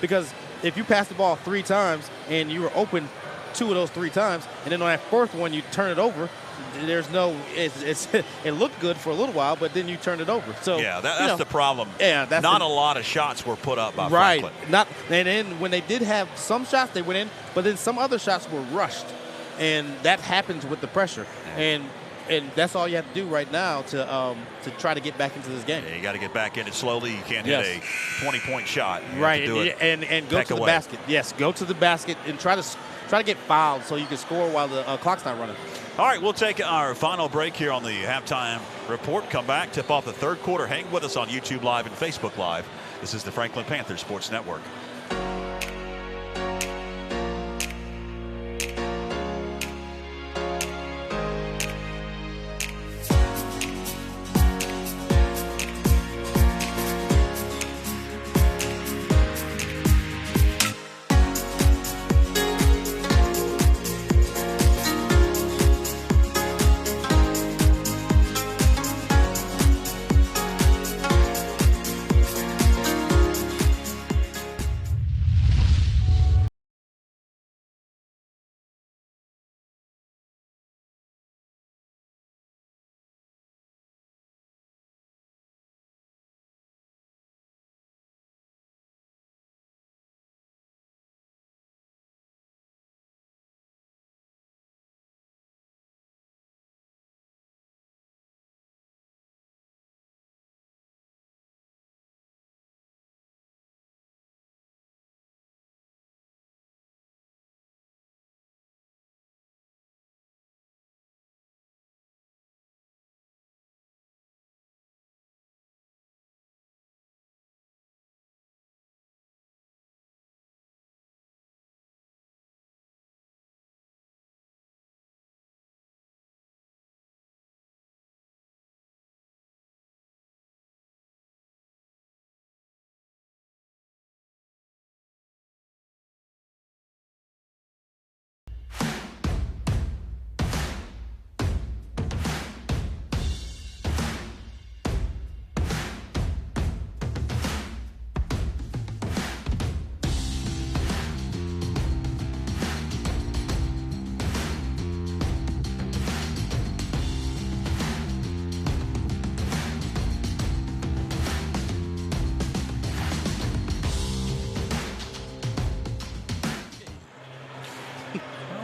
Because if you pass the ball 3 times and you were open 2 of those 3 times, and then on that 4th one you turn it over. It looked good for a little while, but then you turn it over. So yeah, that's the problem. Yeah, not a lot of shots were put up by Franklin. And then when they did have some shots, they went in, but then some other shots were rushed, and that happens with the pressure. And that's all you have to do right now to try to get back into this game. Yeah, you got to get back in it slowly. You can't hit a 20-point shot. Right, and go to the basket. Yes, go to the basket and try to get fouled so you can score while the clock's not running. All right, we'll take our final break here on the halftime report. Come back, tip off the third quarter. Hang with us on YouTube Live and Facebook Live. This is the Franklin Panther Sports Network.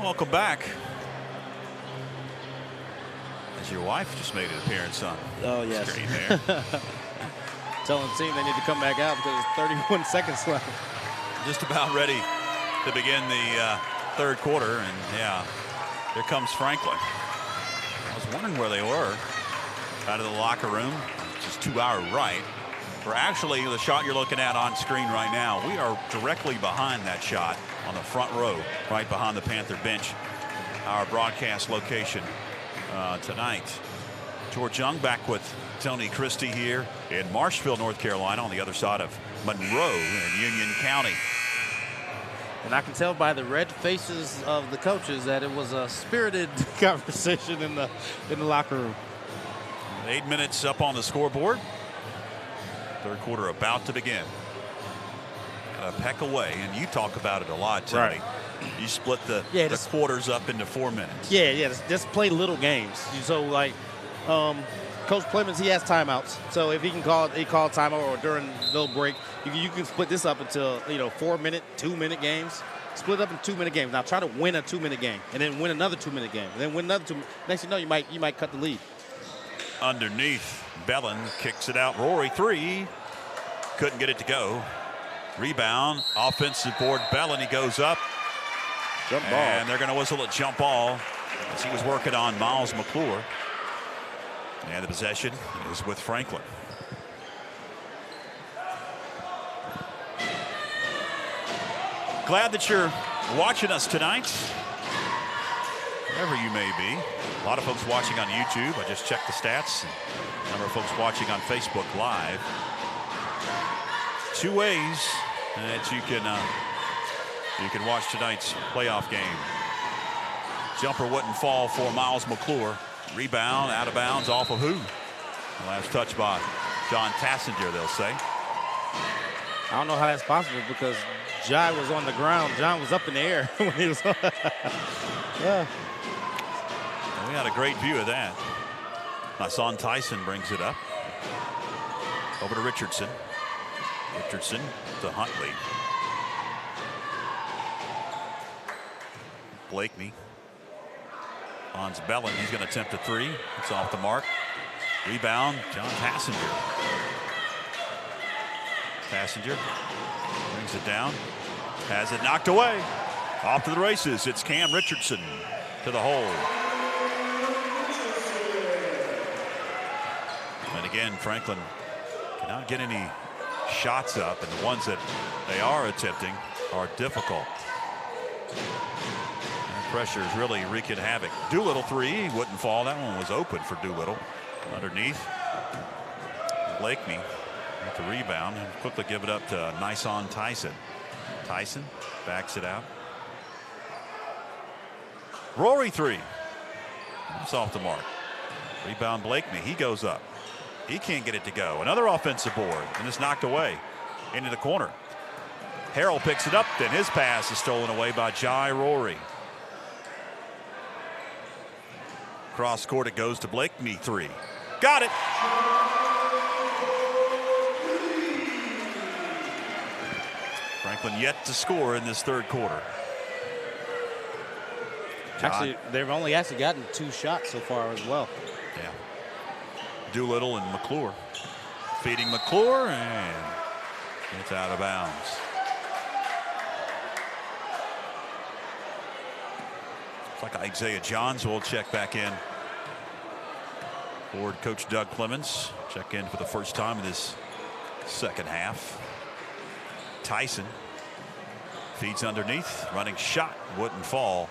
Welcome back. As your wife just made an appearance on yes. screen there. Telling the team they need to come back out because there's 31 seconds left. Just about ready to begin the third quarter. And yeah, here comes Franklin. I was wondering where they were. Out of the locker room, just to our right. We're actually, the shot you're looking at on screen right now, we are directly behind that shot on the front row, right behind the Panther bench, our broadcast location tonight. George Young back with Tony Christie here in Marshville, North Carolina, on the other side of Monroe in Union County. And I can tell by the red faces of the coaches that it was a spirited conversation in the locker room. 8 minutes up on the scoreboard. Third quarter about to begin. Got a peck away, and you talk about it a lot, Tony. Right. You split the quarters up into 4 minutes. Yeah, just play little games. So, like, Coach Clemens, he has timeouts. So if he can call timeout or during little break, you can split this up into 4-minute, 2-minute games. Split up in 2-minute games. Now try to win a 2-minute game, and then win another 2-minute game, and then win another 2. Next thing you know, you might cut the lead. Underneath, Bellin kicks it out. Rory, 3. Couldn't get it to go. Rebound, offensive board. Bellin, he goes up. Jump ball. And they're going to whistle a jump ball as he was working on Miles McClure. And the possession is with Franklin. Glad that you're watching us tonight, wherever you may be. A lot of folks watching on YouTube. I just checked the stats. A number of folks watching on Facebook Live. 2 ways that you can watch tonight's playoff game. Jumper wouldn't fall for Miles McClure. Rebound, out of bounds, off of who? Last touch by John Tassinger, they'll say. I don't know how that's possible because Jai was on the ground. John was up in the air when he was on. Yeah. We had a great view of that. My son Tyson brings it up. Over to Richardson. Richardson to Huntley. Blakeney. Hans Bellin, he's going to attempt a 3. It's off the mark. Rebound, John Tassinger. Tassinger brings it down. Has it knocked away. Off to the races. It's Cam Richardson to the hole. And again, Franklin cannot get any shots up, and the ones that they are attempting are difficult. Pressure is really wreaking havoc. Doolittle 3 wouldn't fall. That one was open for Doolittle. Underneath. Blakeney with the rebound and quickly give it up to Nyson Tyson. Tyson backs it out. Rory 3. That's off the mark. Rebound Blakeney. He goes up. He can't get it to go. Another offensive board, and it's knocked away into the corner. Harrell picks it up, then his pass is stolen away by Jai Rory. Cross court, it goes to Blakeney 3. Got it. Franklin yet to score in this third quarter. Actually, they've only gotten 2 shots so far as well. Yeah. Doolittle and McClure. Feeding McClure, and it's out of bounds. It's like Isaiah Johns will check back in. Forward coach Doug Clemens check in for the first time in this second half. Tyson feeds underneath, running shot, wouldn't fall.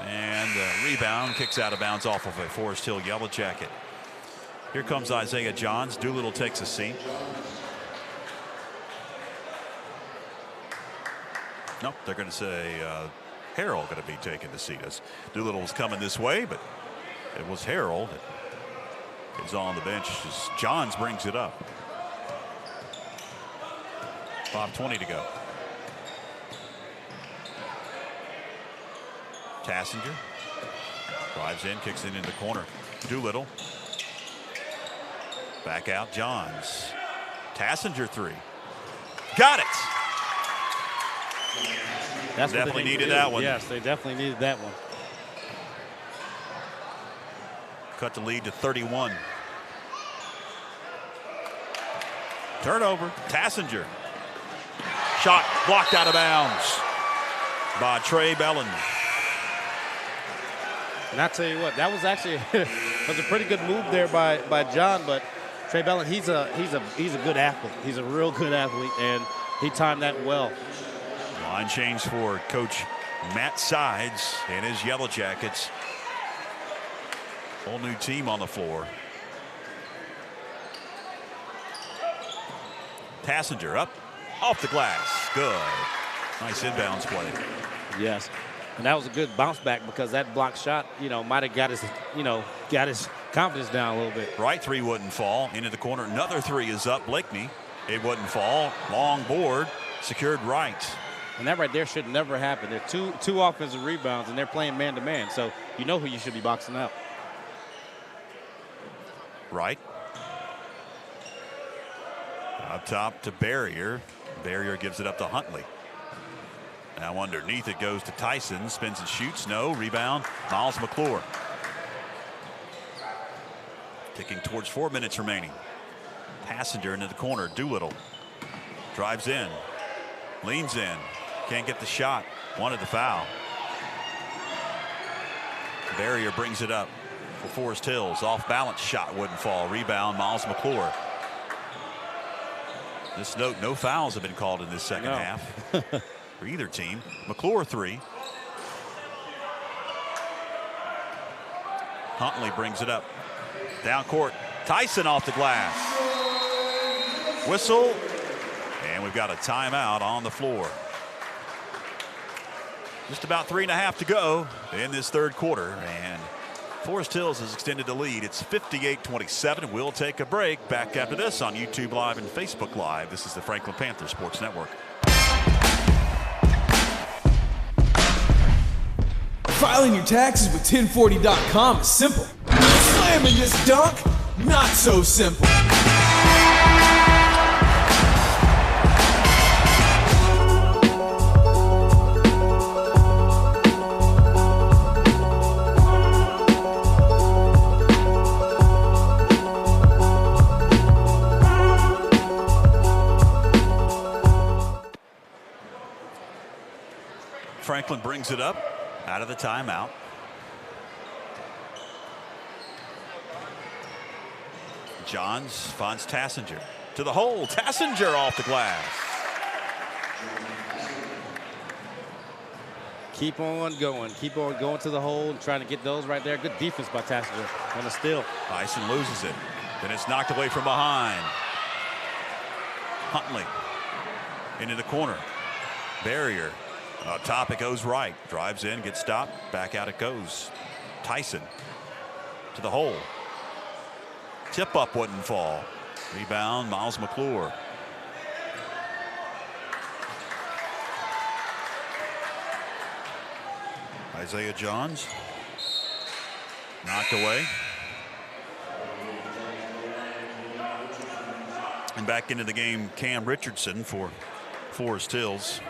And rebound, kicks out of bounds off of a Forest Hill Yellow Jacket. Here comes Isaiah Johns. Doolittle takes a seat. Nope, they're going to say Harrell going to be taking the seat. As Doolittle was coming this way, but it was Harrell that is on the bench as Johns brings it up. 5:20 to go. Tassinger drives in, kicks it into the corner. Doolittle. Back out, Johns. Tassinger 3. Got it. That's definitely needed that one. Yes, they definitely needed that one. Cut the lead to 31. Turnover. Tassinger. Shot blocked out of bounds by Trey Bellin. And I tell you what, that was actually was a pretty good move there by John. But Trey Bellin, he's a good athlete. He's a real good athlete, and he timed that well. Line change for Coach Matt Sides and his Yellow Jackets. Whole new team on the floor. Passenger up, off the glass. Good. Nice inbounds play. Yes. And that was a good bounce back because that block shot, might have got his, got his confidence down a little bit. Right three wouldn't fall. Into the corner. Another three is up. Blakeney. It wouldn't fall. Long board. Secured right. And that right there should never happen. They're two offensive rebounds, and they're playing man-to-man. So you know who you should be boxing out. Right. Up top to Barrier. Barrier gives it up to Huntley. Now underneath it goes to Tyson. Spins and shoots. No. Rebound. Miles McClure. Ticking towards 4 minutes remaining. Passenger into the corner. Doolittle. Drives in. Leans in. Can't get the shot. Wanted the foul. Barrier brings it up for Forest Hills. Off balance shot wouldn't fall. Rebound. Miles McClure. This note, no fouls have been called in this second half for either team. McClure three. Huntley brings it up. Down court. Tyson off the glass. Whistle. And we've got a timeout on the floor. Just about 3.5 to go in this third quarter. And Forest Hills has extended the lead. It's 58-27. We'll take a break. Back after this on YouTube Live and Facebook Live. This is the Franklin Panther Sports Network. Filing your taxes with 1040.com is simple. Slamming this dunk, not so simple. Franklin brings it up out of the timeout. Johns finds Tassinger to the hole. Tassinger off the glass. Keep on going. Keep on going to the hole and trying to get those right there. Good defense by Tassinger on the steal. Tyson loses it. Then it's knocked away from behind. Huntley into the corner. Barrier. Top it goes right. Drives in, gets stopped. Back out it goes. Tyson to the hole. Tip up wouldn't fall. Rebound, Miles McClure. Isaiah Johns. Knocked away. And back into the game, Cam Richardson for Forest Hills.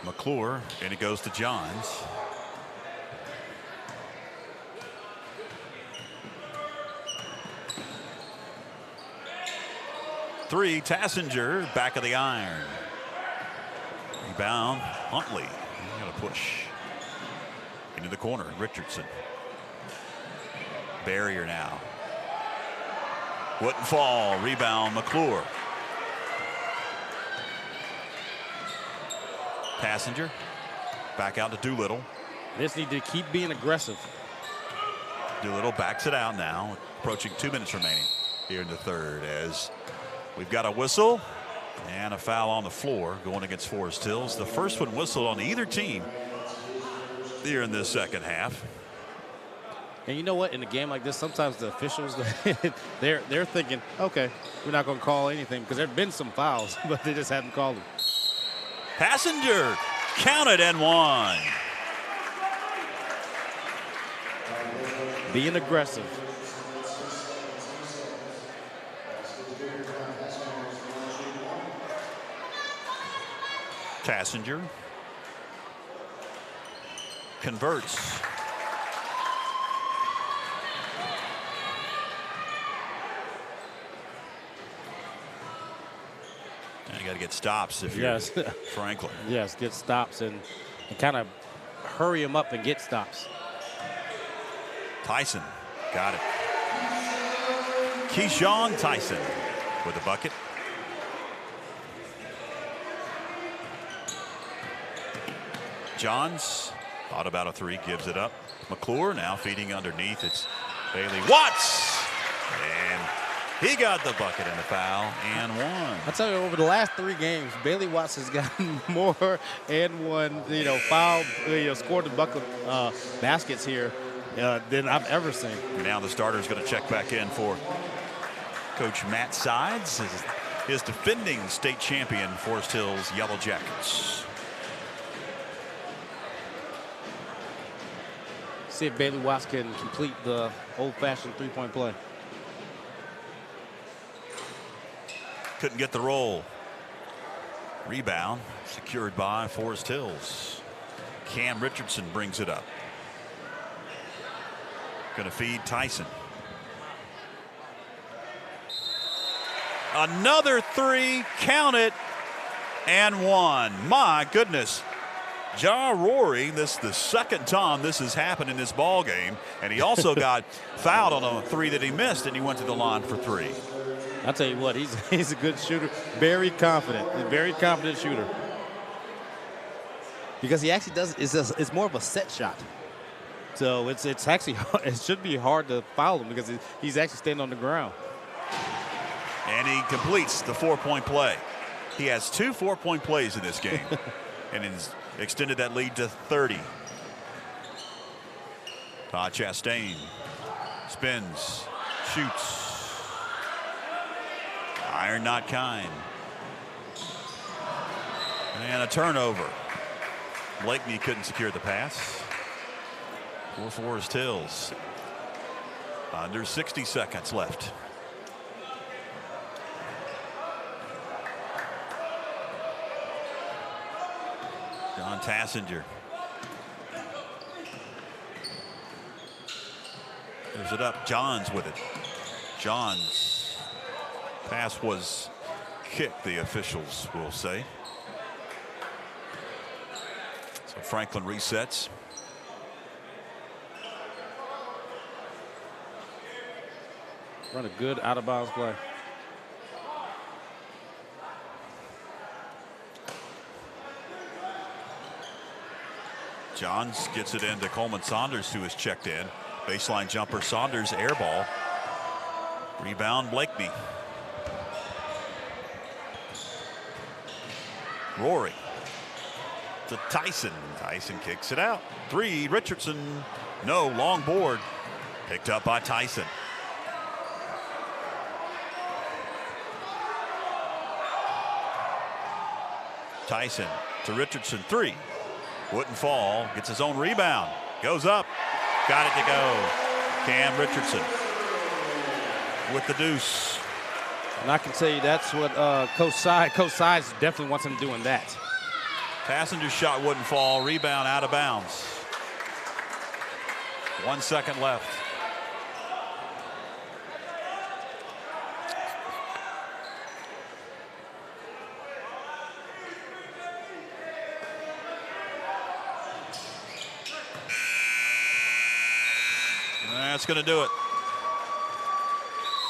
McClure, and it goes to Johns. Three, Tassinger, back of the iron. Rebound, Huntley. Got to push into the corner. Richardson. Barrier now. Wouldn't fall. Rebound, McClure. Passenger back out to Doolittle. They just need to keep being aggressive. Doolittle backs it out now. Approaching 2 minutes remaining here in the third as we've got a whistle and a foul on the floor going against Forest Hills. The first one whistled on either team here in this second half. And you know what? In a game like this, sometimes the officials, they're thinking, okay, we're not going to call anything because there have been some fouls, but they just haven't called them. Passenger counted and one. Being aggressive. Tassinger converts. You got to get stops if you're Franklin. Yes, get stops and kind of hurry him up and get stops. Tyson got it. Keyshawn Tyson with a bucket. Johns thought about a three, gives it up. McClure now feeding underneath. It's Bailey Watts. And he got the bucket and the foul and one. I tell you, over the last 3 games, Bailey Watts has gotten more and one, foul, scored the bucket baskets here than I've ever seen. And now the starter's going to check back in for Coach Matt Sides, his defending state champion Forest Hills Yellow Jackets. See if Bailey Watts can complete the old-fashioned three-point play. Couldn't get the roll. Rebound secured by Forest Hills. Cam Richardson brings it up. Going to feed Tyson. Another three, count it, and one. My goodness. Ja Rory, this is the second time this has happened in this ball game, and he also got fouled on a three that he missed, and he went to the line for 3. I'll tell you what, he's a good shooter, very confident, a very confident shooter. Because he actually does, it's more of a set shot. So it's actually, it should be hard to foul him because he's actually standing on the ground. And he completes the 4-point play. He has 2 4-point plays in this game, and he's extended that lead to 30. Todd Chastain spins, shoots. Iron not kind. And a turnover. Blakeney couldn't secure the pass for Forest Hills. Under 60 seconds left. John Tassinger. There's it up. Johns with it. Johns. Pass was kicked, the officials will say. So Franklin resets. Run a good out-of-bounds play. Johns gets it into Coleman Saunders, who is checked in. Baseline jumper, Saunders, air ball. Rebound, Blakeney. Rory to Tyson. Tyson kicks it out. 3, Richardson. No, long board. Picked up by Tyson. Tyson to Richardson. 3. Wouldn't fall. Gets his own rebound. Goes up. Got it to go. Cam Richardson with the deuce. And I can tell you that's what Coach Sides definitely wants him doing that. Passenger's shot wouldn't fall. Rebound out of bounds. 1 second left. That's going to do it.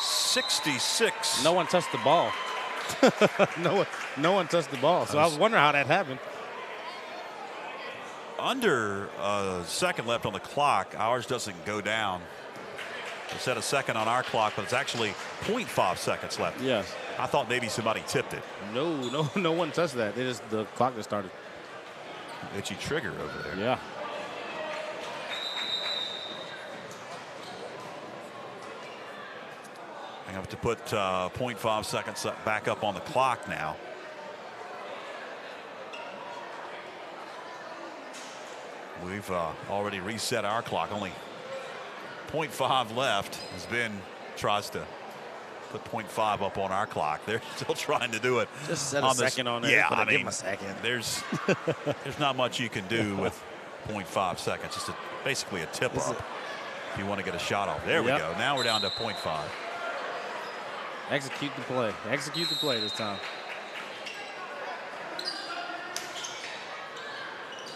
66. No one touched the ball. no one touched the ball. So I was wondering how that happened. Under a second left on the clock. Ours doesn't go down. We set a second on our clock, but it's actually 0.5 seconds left. Yes. I thought maybe somebody tipped it. No one touched that. The clock just started. Itchy trigger over there. Yeah. I have to put 0.5 seconds back up on the clock now. We've already reset our clock. Only 0.5 left. As Ben tries to put 0.5 up on our clock. They're still trying to do it. Just set a second on there. Yeah, I give mean, him a second. There's not much you can do with 0.5 seconds. Just basically a tip up if you want to get a shot off. There we go. Now we're down to 0.5. Execute the play. Execute the play this time.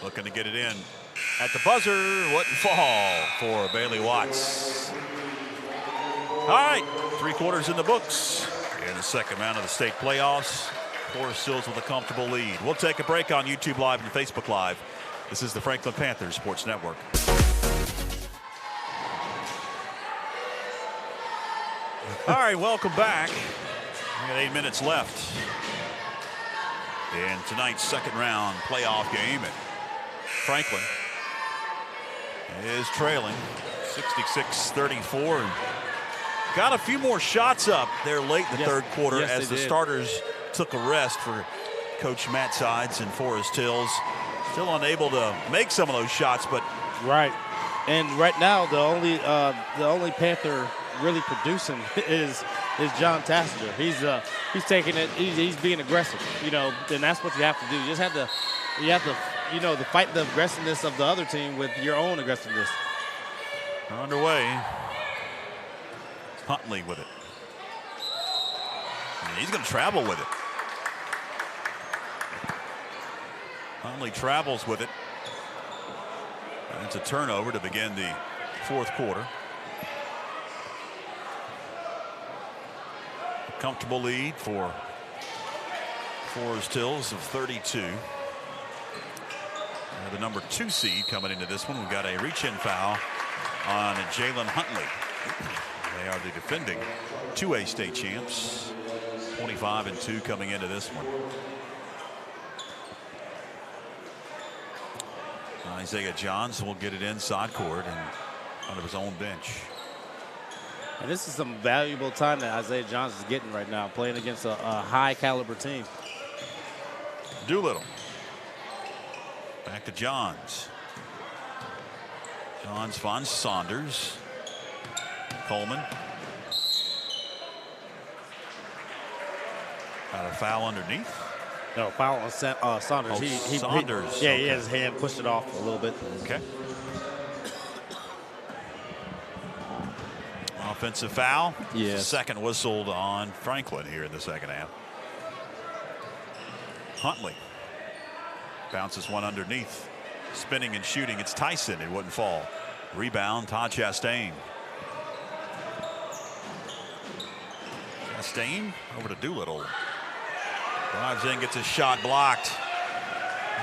Looking to get it in at the buzzer. Wouldn't fall for Bailey Watts. All right, 3/4 in the books in the second round of the state playoffs. Forest Hills with a comfortable lead. We'll take a break on YouTube Live and Facebook Live. This is the Franklin Panthers Sports Network. All right, welcome back. We got 8 minutes left in tonight's second round playoff game. And Franklin is trailing 66-34. And got a few more shots up there late in the third quarter as the starters took a rest for Coach Matt Sides and Forest Hills. Still unable to make some of those shots, but right. And right now, the only Panther really producing is John Tassinger. He's taking it. He's being aggressive. You know, and that's what you have to do. You just have to. You have to. You know, to fight the aggressiveness of the other team with your own aggressiveness. Underway. Huntley with it. And he's going to travel with it. Huntley travels with it. And it's a turnover to begin the fourth quarter. A comfortable lead for Forest Hills of 32. The number 2 seed coming into this one. We've got a reach-in foul on Jalen Huntley. They are the defending 2A state champs. 25-2 coming into this one. Isaiah Johns will get it inside court and under his own bench. And this is some valuable time that Isaiah Johns is getting right now, playing against a high caliber team. Doolittle. Back to Johns. Johns finds Saunders. Coleman. Got a foul underneath. No, foul on Saunders. Oh, Saunders. He had his hand pushed it off a little bit. Okay. Offensive foul. Yes. Second whistled on Franklin here in the second half. Huntley bounces one underneath. Spinning and shooting. It's Tyson. It wouldn't fall. Rebound, Todd Chastain. Chastain over to Doolittle. Drives in, gets his shot blocked.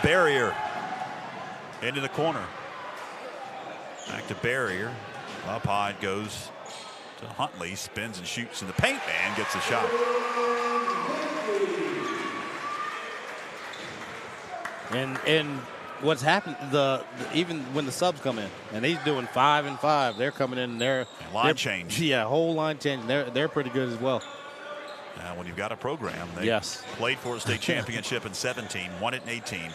Barrier into the corner. Back to Barrier. Up high it goes to Huntley. Spins and shoots in the paint and gets a shot. And what's happened, even when the subs come in and he's doing 5 and 5, they're coming in there. Line change. Yeah, whole line change. They're pretty good as well. Now, when you've got a program, they played for a state championship in 17, won it in 18,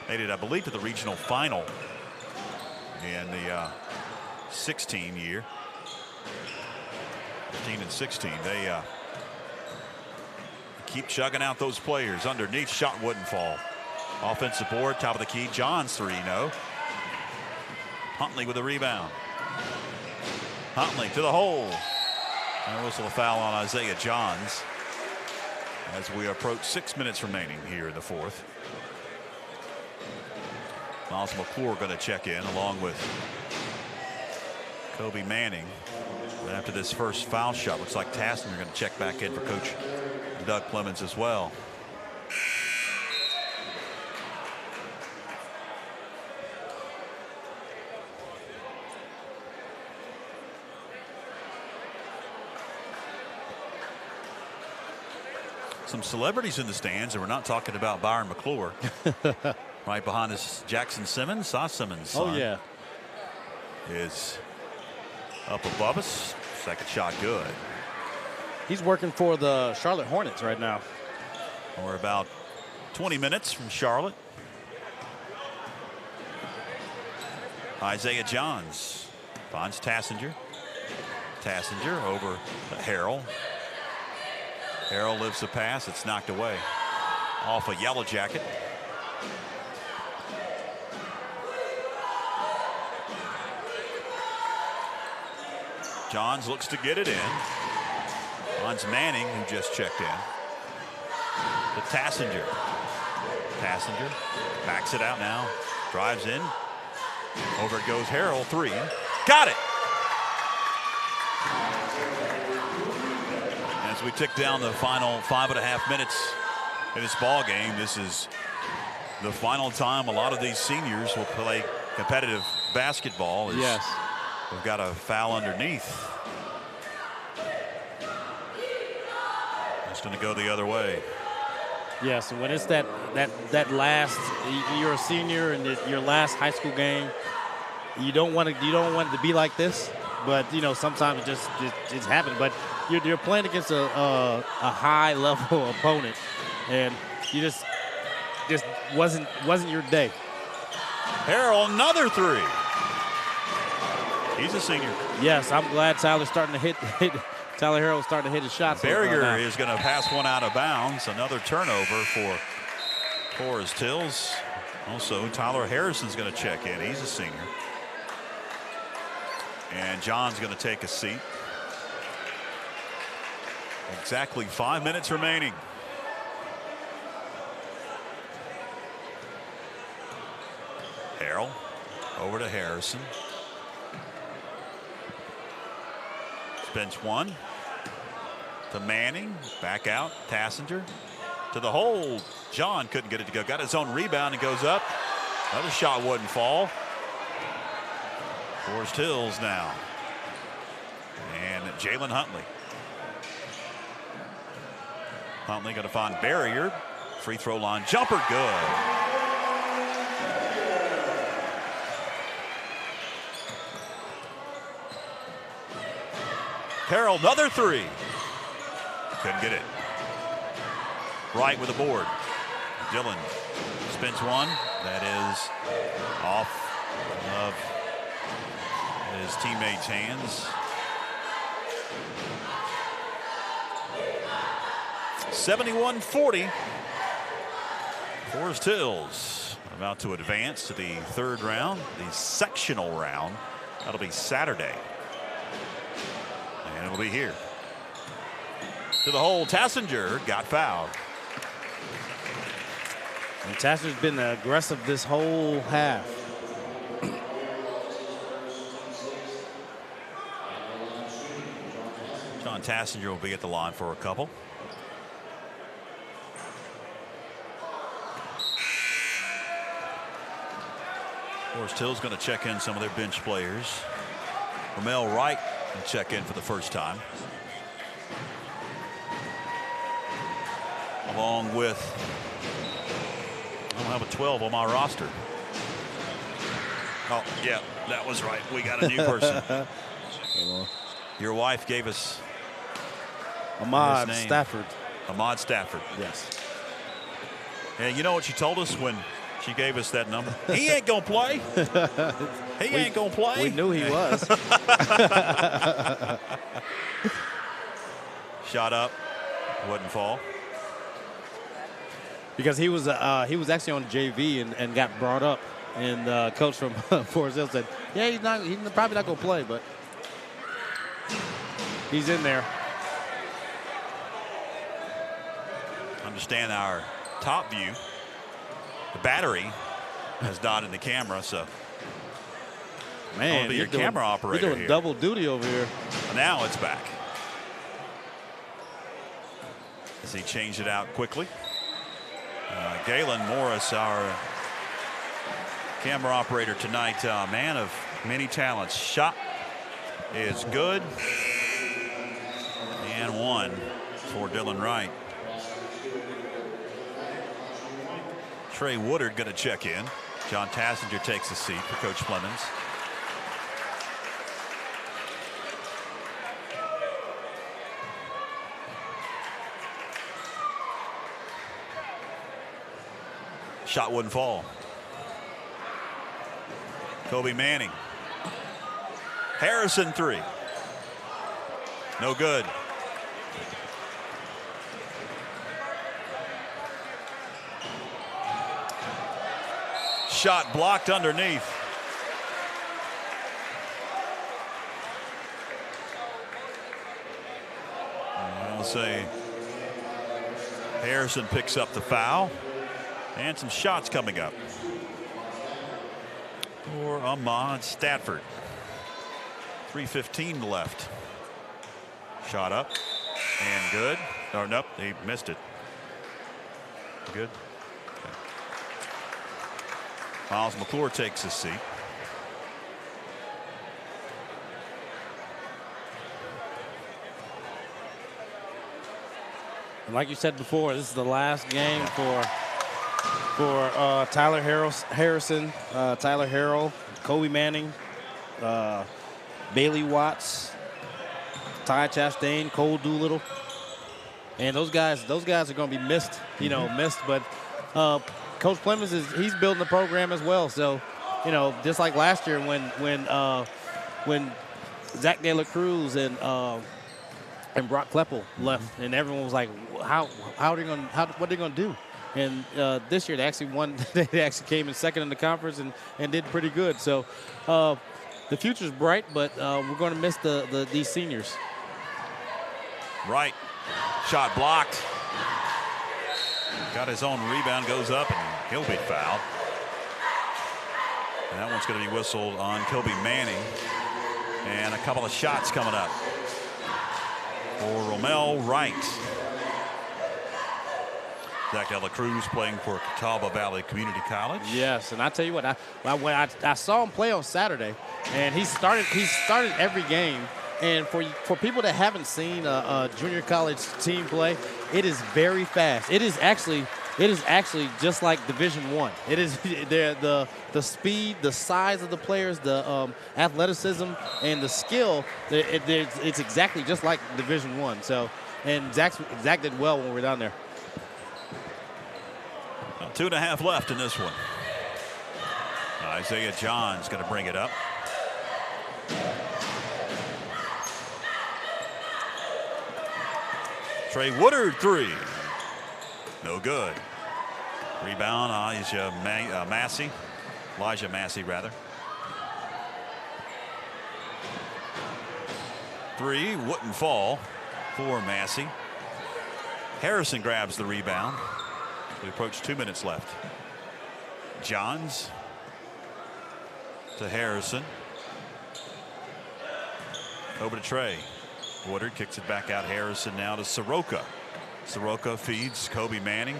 made it, I believe, to the regional final in the 16 year. 15 and 16. They keep chugging out those players. Underneath, shot wouldn't fall. Offensive board, top of the key. Johns 3-0. Huntley with a rebound. Huntley to the hole. And whistle a foul on Isaiah Johns as we approach 6 minutes remaining here in the fourth. Miles McClure going to check in along with Kobe Manning. But after this first foul shot, looks like Tassner going to check back in for Coach Doug Clemens as well. Some celebrities in the stands, and we're not talking about Byron McClure. Right behind us, Jackson Simmons. Saw Simmons' son. Oh, yeah. Is up above us. Second shot good. He's working for the Charlotte Hornets right now. We're about 20 minutes from Charlotte. Isaiah Johns finds Tassinger. Tassinger over to Harrell. Harrell lives the pass. It's knocked away off a Yellow Jacket. Johns looks to get it in. Finds Manning, who just checked in. To Tassinger. Tassinger backs it out now. Drives in. Over it goes Harrell, 3. Got it! As we tick down the final 5.5 minutes in this ball game, this is the final time a lot of these seniors will play competitive basketball. Yes. We've got a foul underneath. It's going to go the other way. Yes, and when it's that last, you're a senior and your last high school game, you don't want it to be like this. But sometimes it just happens. But you're playing against a high level opponent, and you just wasn't your day. Harrell, another 3. He's a senior. Yes, I'm glad Tyler's starting to hit. Tyler Harrell's starting to hit his shots. Barrier is going to pass one out of bounds. Another turnover for Forrest Hills. Also, Tyler Harrison's going to check in. He's a senior. And John's going to take a seat. Exactly 5 minutes remaining. Harrell over to Harrison. Bench 1 to Manning, back out, Tassinger to the hole. John couldn't get it to go. Got his own rebound and goes up. Another shot wouldn't fall. Forrest Hills now. And Jalen Huntley. Huntley going to find Barrier. Free throw line jumper, good. Harrell, another 3. Couldn't get it. Wright with the board. Dillon spins one. That is off of his teammate's hands. 71-40. Forrest Hills about to advance to the 3rd round, the sectional round. That'll be Saturday. And it'll be here. To the hole, Tassinger got fouled. And Tassinger's been aggressive this whole half. John Tassinger will be at the line for a couple. Forrest Hill's going to check in some of their bench players. Ramel Wright will check in for the first time. Along with, I don't have a 12 on my roster. Oh, yeah, that was right. We got a new person. Your wife gave us Ahmad Stafford. Ahmad Stafford. Yes. And you know what she told us when she gave us that number? He ain't going to play. He ain't going to play. We knew he was. Shot up. Wouldn't fall. Because he was actually on JV and got brought up. And coach from Forest Hill said, yeah, he's probably not going to play, but he's in there. Understand our top view. The battery has dotted the camera, so man, be your camera operator. You're doing here. Double duty over here. Now it's back. As he changed it out quickly. Galen Morris, our camera operator tonight, man of many talents. Shot is good. And one for Dylan Wright. Trey Woodard going to check in. John Tassinger takes a seat for Coach Flemings. Shot wouldn't fall. Kobe Manning. Harrison 3. No good. Shot blocked underneath. I'll say Harrison picks up the foul. And some shots coming up. for Ahmad Stafford. 3:15 left. Shot up and good. Oh, nope, he missed it. Good. Okay. Miles McClure takes his seat. And like you said before, this is the last game for Tyler Harrison, Tyler Harrell, Kobe Manning, Bailey Watts, Ty Chastain, Cole Doolittle, and those guys are going to be missed. Missed. But Coach Clemens he's building the program as well. So, just like last year when Zach De La Cruz and Brock Kleppel left, and everyone was like, what are they going to do? And this year they actually won. They actually came in second in the conference and did pretty good. So the future's bright, but we're going to miss these seniors. Right. Shot blocked. Got his own rebound, goes up, and he'll be fouled. And that one's going to be whistled on Kobe Manning. And a couple of shots coming up for Romel Wright. Zach De La Cruz playing for Catawba Valley Community College. Yes, and I tell you what, when I saw him play on Saturday, and he started every game. And for people that haven't seen a junior college team play, it is very fast. It is actually just like Division I. It is the speed, the size of the players, the athleticism, and the skill. It's exactly just like Division I. So, and Zach did well when we were down there. 2.5 left in this one. Isaiah John's going to bring it up. Trey Woodard, 3. No good. Rebound, Elijah Massey, rather. 3 wouldn't fall for Massey. Harrison grabs the rebound. We approach 2 minutes left. Johns to Harrison. Over to Trey. Woodard kicks it back out. Harrison now to Soroka. Soroka feeds Kobe Manning.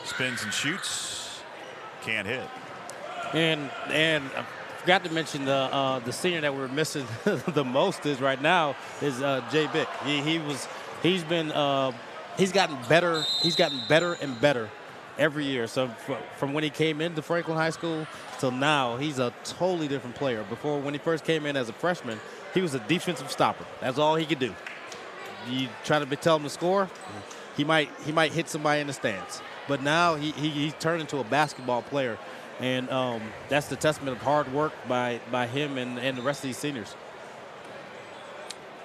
Spins and shoots. Can't hit. And I forgot to mention the senior that we're missing the most is right now is Jay Bick. He's gotten better. He's gotten better and better every year. So from when he came into Franklin High School till now, he's a totally different player. Before, when he first came in as a freshman, he was a defensive stopper. That's all he could do. You try to tell him to score, he might hit somebody in the stands. But now he's turned into a basketball player, and that's the testament of hard work by him and the rest of these seniors.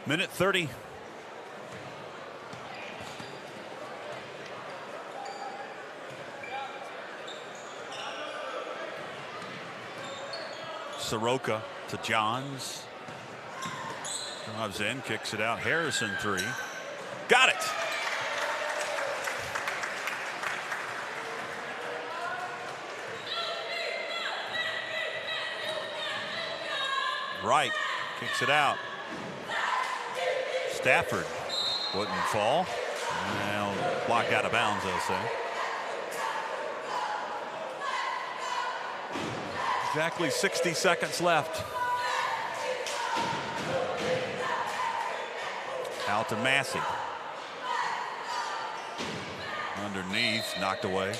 Minute 30. Soroka to Johns. Drives in, kicks it out. Harrison, 3. Got it. Wright kicks it out. Stafford wouldn't fall. Now blocked out of bounds, they'll say. Exactly 60 seconds left. Out to Massey. Underneath, knocked away.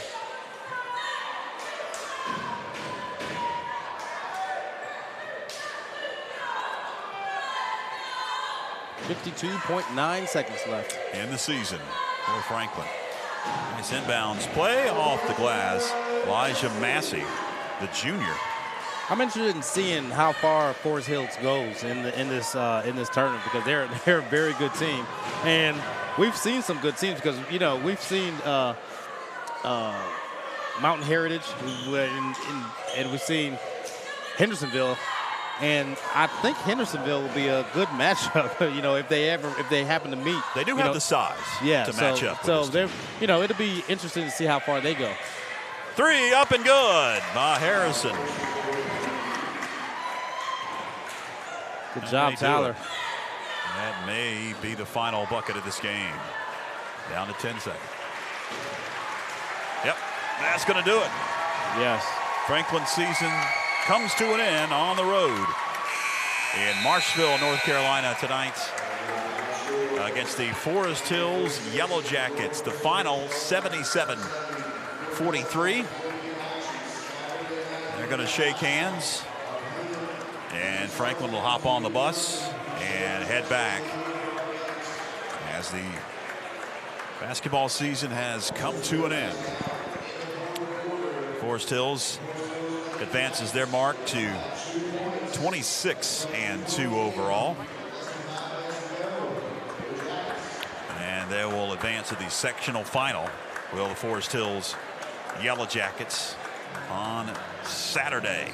.9 seconds left in the season for Franklin. Nice inbounds play off the glass. Elijah Massey, the junior. I'm interested in seeing how far Forest Hills goes in this tournament, because they're a very good team, and we've seen some good teams, because we've seen Mountain Heritage and we've seen Hendersonville, and I think Hendersonville will be a good matchup. If they happen to meet. They do have the size to match up. So it'll be interesting to see how far they go. 3 up and good by Harrison. Good job, Tyler. That may be the final bucket of this game. Down to 10 seconds. Yep, that's going to do it. Yes. Franklin's season comes to an end on the road in Marshville, North Carolina tonight against the Forest Hills Yellow Jackets. The final 77-43. They're going to shake hands, and Franklin will hop on the bus and head back as the basketball season has come to an end. Forest Hills advances their mark to 26-2 overall. And they will advance to the sectional final, will the Forest Hills Yellow Jackets, on Saturday.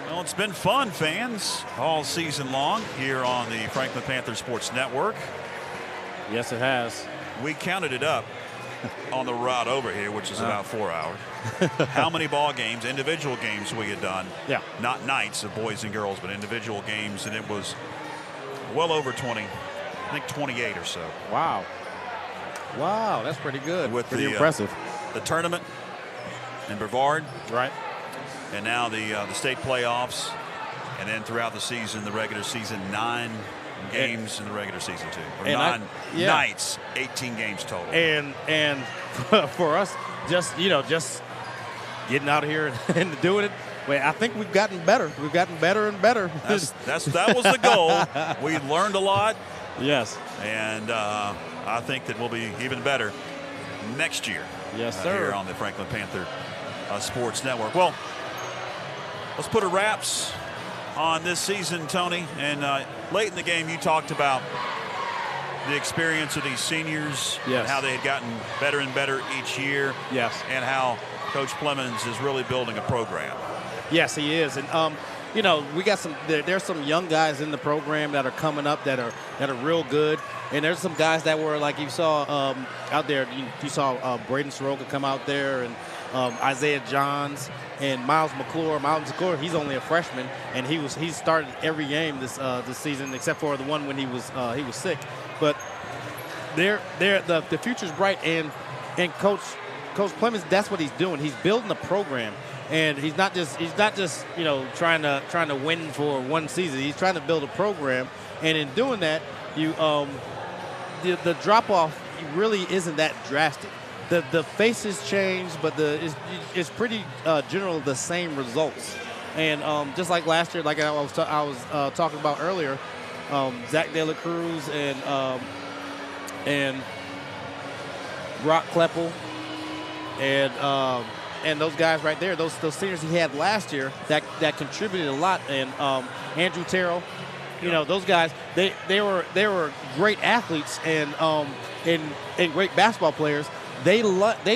Well, it's been fun, fans, all season long here on the Franklin Panther Sports Network. Yes, it has. We counted it up on the route over here, which is about 4 hours. How many ball games, individual games we had done? Yeah. Not nights of boys and girls, but individual games, and it was well over 20. I think 28 or so. Wow. Wow, that's pretty good. With pretty the, impressive. The tournament in Brevard. Right. And now the state playoffs, and then throughout the season, the regular season, 9 games in the regular season too, or 9 nights, 18 games total. And for us, just getting out of here and doing it. Well, I think we've gotten better. We've gotten better and better. That was the goal. We learned a lot. Yes. And I think that we'll be even better next year. Yes, sir. Here on the Franklin Panther Sports Network. Well, let's put a wraps on this season, Tony. And late in the game, you talked about the experience of these seniors, yes, and how they had gotten better and better each year. Yes. And how Coach Plemons is really building a program. Yes, he is. And we got there's some young guys in the program that are coming up that are real good. And there's some guys that were, like you saw out there. You saw Braden Soroka come out there, and Isaiah Johns and Miles McClure. Miles McClure, he's only a freshman, and he started every game this season except for the one when he was sick. But the future's bright, and Coach Plemons, that's what he's doing. He's building a program. And he's not just trying to win for one season. He's trying to build a program, and in doing that, the drop off really isn't that drastic. The faces change, but it's pretty general the same results. And just like last year, like I was talking about earlier, Zach De La Cruz and Brock Kleppel and those guys right there, those seniors he had last year that contributed a lot, and Andrew Terrell, those guys, they were great athletes and great basketball players. They left,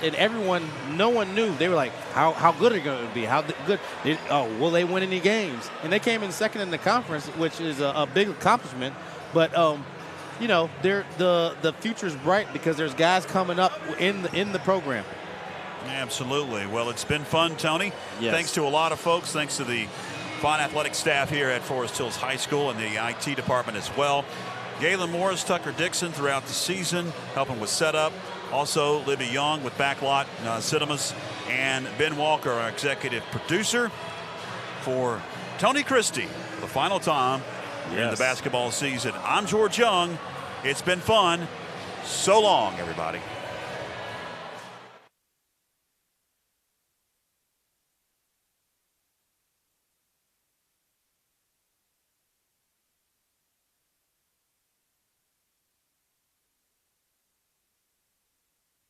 and no one knew. They were like, how good are they going to be? How good? Will they win any games? And they came in second in the conference, which is a big accomplishment. But the future's bright because there's guys coming up in the program. Absolutely. Well, it's been fun, Tony. Yes. Thanks to a lot of folks. Thanks to the fine athletic staff here at Forest Hills High School and the IT department as well. Galen Morris, Tucker Dixon throughout the season, helping with setup. Also, Libby Young with backlot cinemas, and Ben Walker, our executive producer. For Tony Christie, the final time in the basketball season. I'm George Young. It's been fun. So long, everybody.